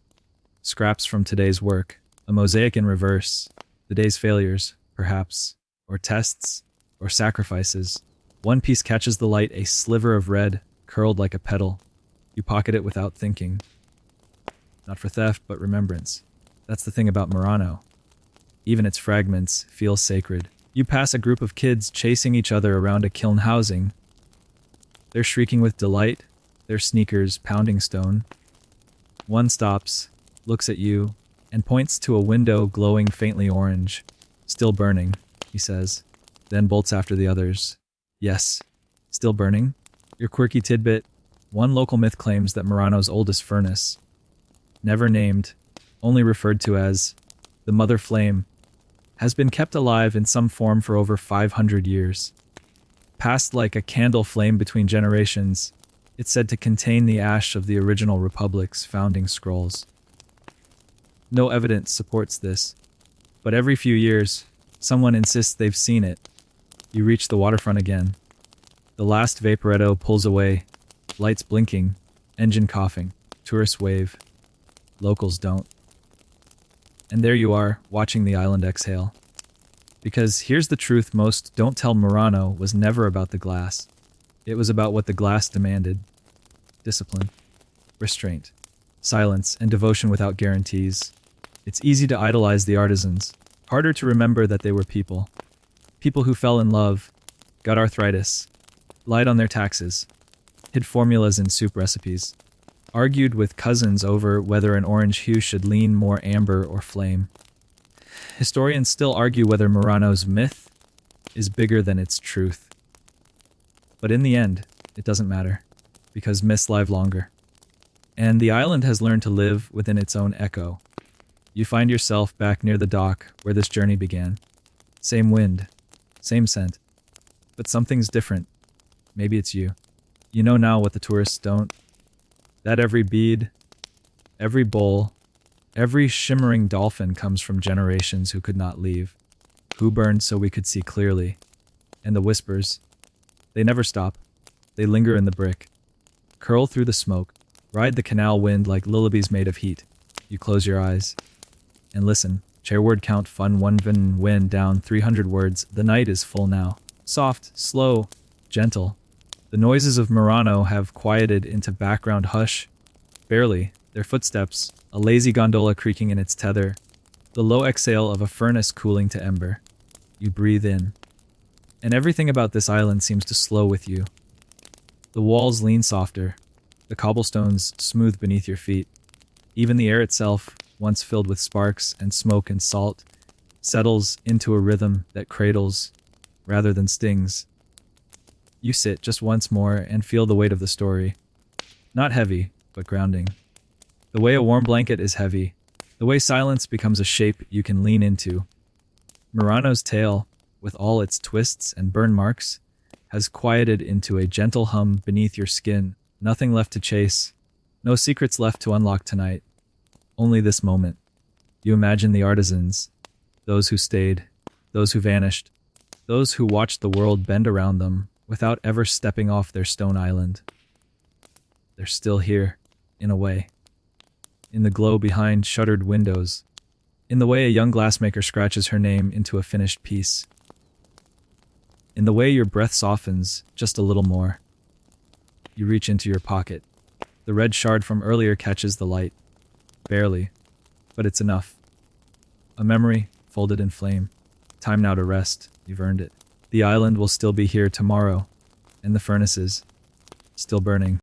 A: scraps from today's work, a mosaic in reverse, the day's failures, perhaps, or tests, or sacrifices. One piece catches the light, a sliver of red, curled like a petal. You pocket it without thinking. Not for theft, but remembrance. That's the thing about Murano. Even its fragments feel sacred. You pass a group of kids chasing each other around a kiln housing. They're shrieking with delight, their sneakers pounding stone. One stops, looks at you, and points to a window glowing faintly orange. "Still burning," he says, then bolts after the others. "Yes, still burning?" Your quirky tidbit. One local myth claims that Murano's oldest furnace, never named, only referred to as the Mother Flame, has been kept alive in some form for over 500 years. Passed like a candle flame between generations, it's said to contain the ash of the original Republic's founding scrolls. No evidence supports this, but every few years, someone insists they've seen it. You reach the waterfront again. The last vaporetto pulls away, lights blinking, engine coughing, tourists wave. Locals don't. And there you are, watching the island exhale. Because here's the truth most don't tell: Murano was never about the glass. It was about what the glass demanded. Discipline, restraint, silence, and devotion without guarantees. It's easy to idolize the artisans, harder to remember that they were people. People who fell in love, got arthritis, lied on their taxes, hid formulas in soup recipes, argued with cousins over whether an orange hue should lean more amber or flame. Historians still argue whether Murano's myth is bigger than its truth. But in the end, it doesn't matter, because myths live longer. And the island has learned to live within its own echo. You find yourself back near the dock where this journey began. Same wind, same scent, but something's different. Maybe it's you. You know now what the tourists don't. That every bead, every bowl, every shimmering dolphin comes from generations who could not leave, who burned so we could see clearly. And the whispers, they never stop. They linger in the brick, curl through the smoke, ride the canal wind like lullabies made of heat. You close your eyes and listen. Chair word count fun 1 vin win down 300 words. The night is full now. Soft, slow, gentle. The noises of Murano have quieted into background hush. Barely. Their footsteps, a lazy gondola creaking in its tether, the low exhale of a furnace cooling to ember. You breathe in. And everything about this island seems to slow with you. The walls lean softer, the cobblestones smooth beneath your feet. Even the air itself, once filled with sparks and smoke and salt, settles into a rhythm that cradles rather than stings. You sit just once more and feel the weight of the story. Not heavy, but grounding. The way a warm blanket is heavy, the way silence becomes a shape you can lean into. Murano's tale, with all its twists and burn marks, has quieted into a gentle hum beneath your skin. Nothing left to chase, no secrets left to unlock tonight. Only this moment. You imagine the artisans, those who stayed, those who vanished, those who watched the world bend around them without ever stepping off their stone island. They're still here, in a way. in the glow behind shuttered windows, in the way a young glassmaker scratches her name into a finished piece, in the way your breath softens just a little more. You reach into your pocket. The red shard from earlier catches the light. Barely, but it's enough. A memory, folded in flame. Time now to rest. You've earned it. The island will still be here tomorrow, and the furnaces, still burning.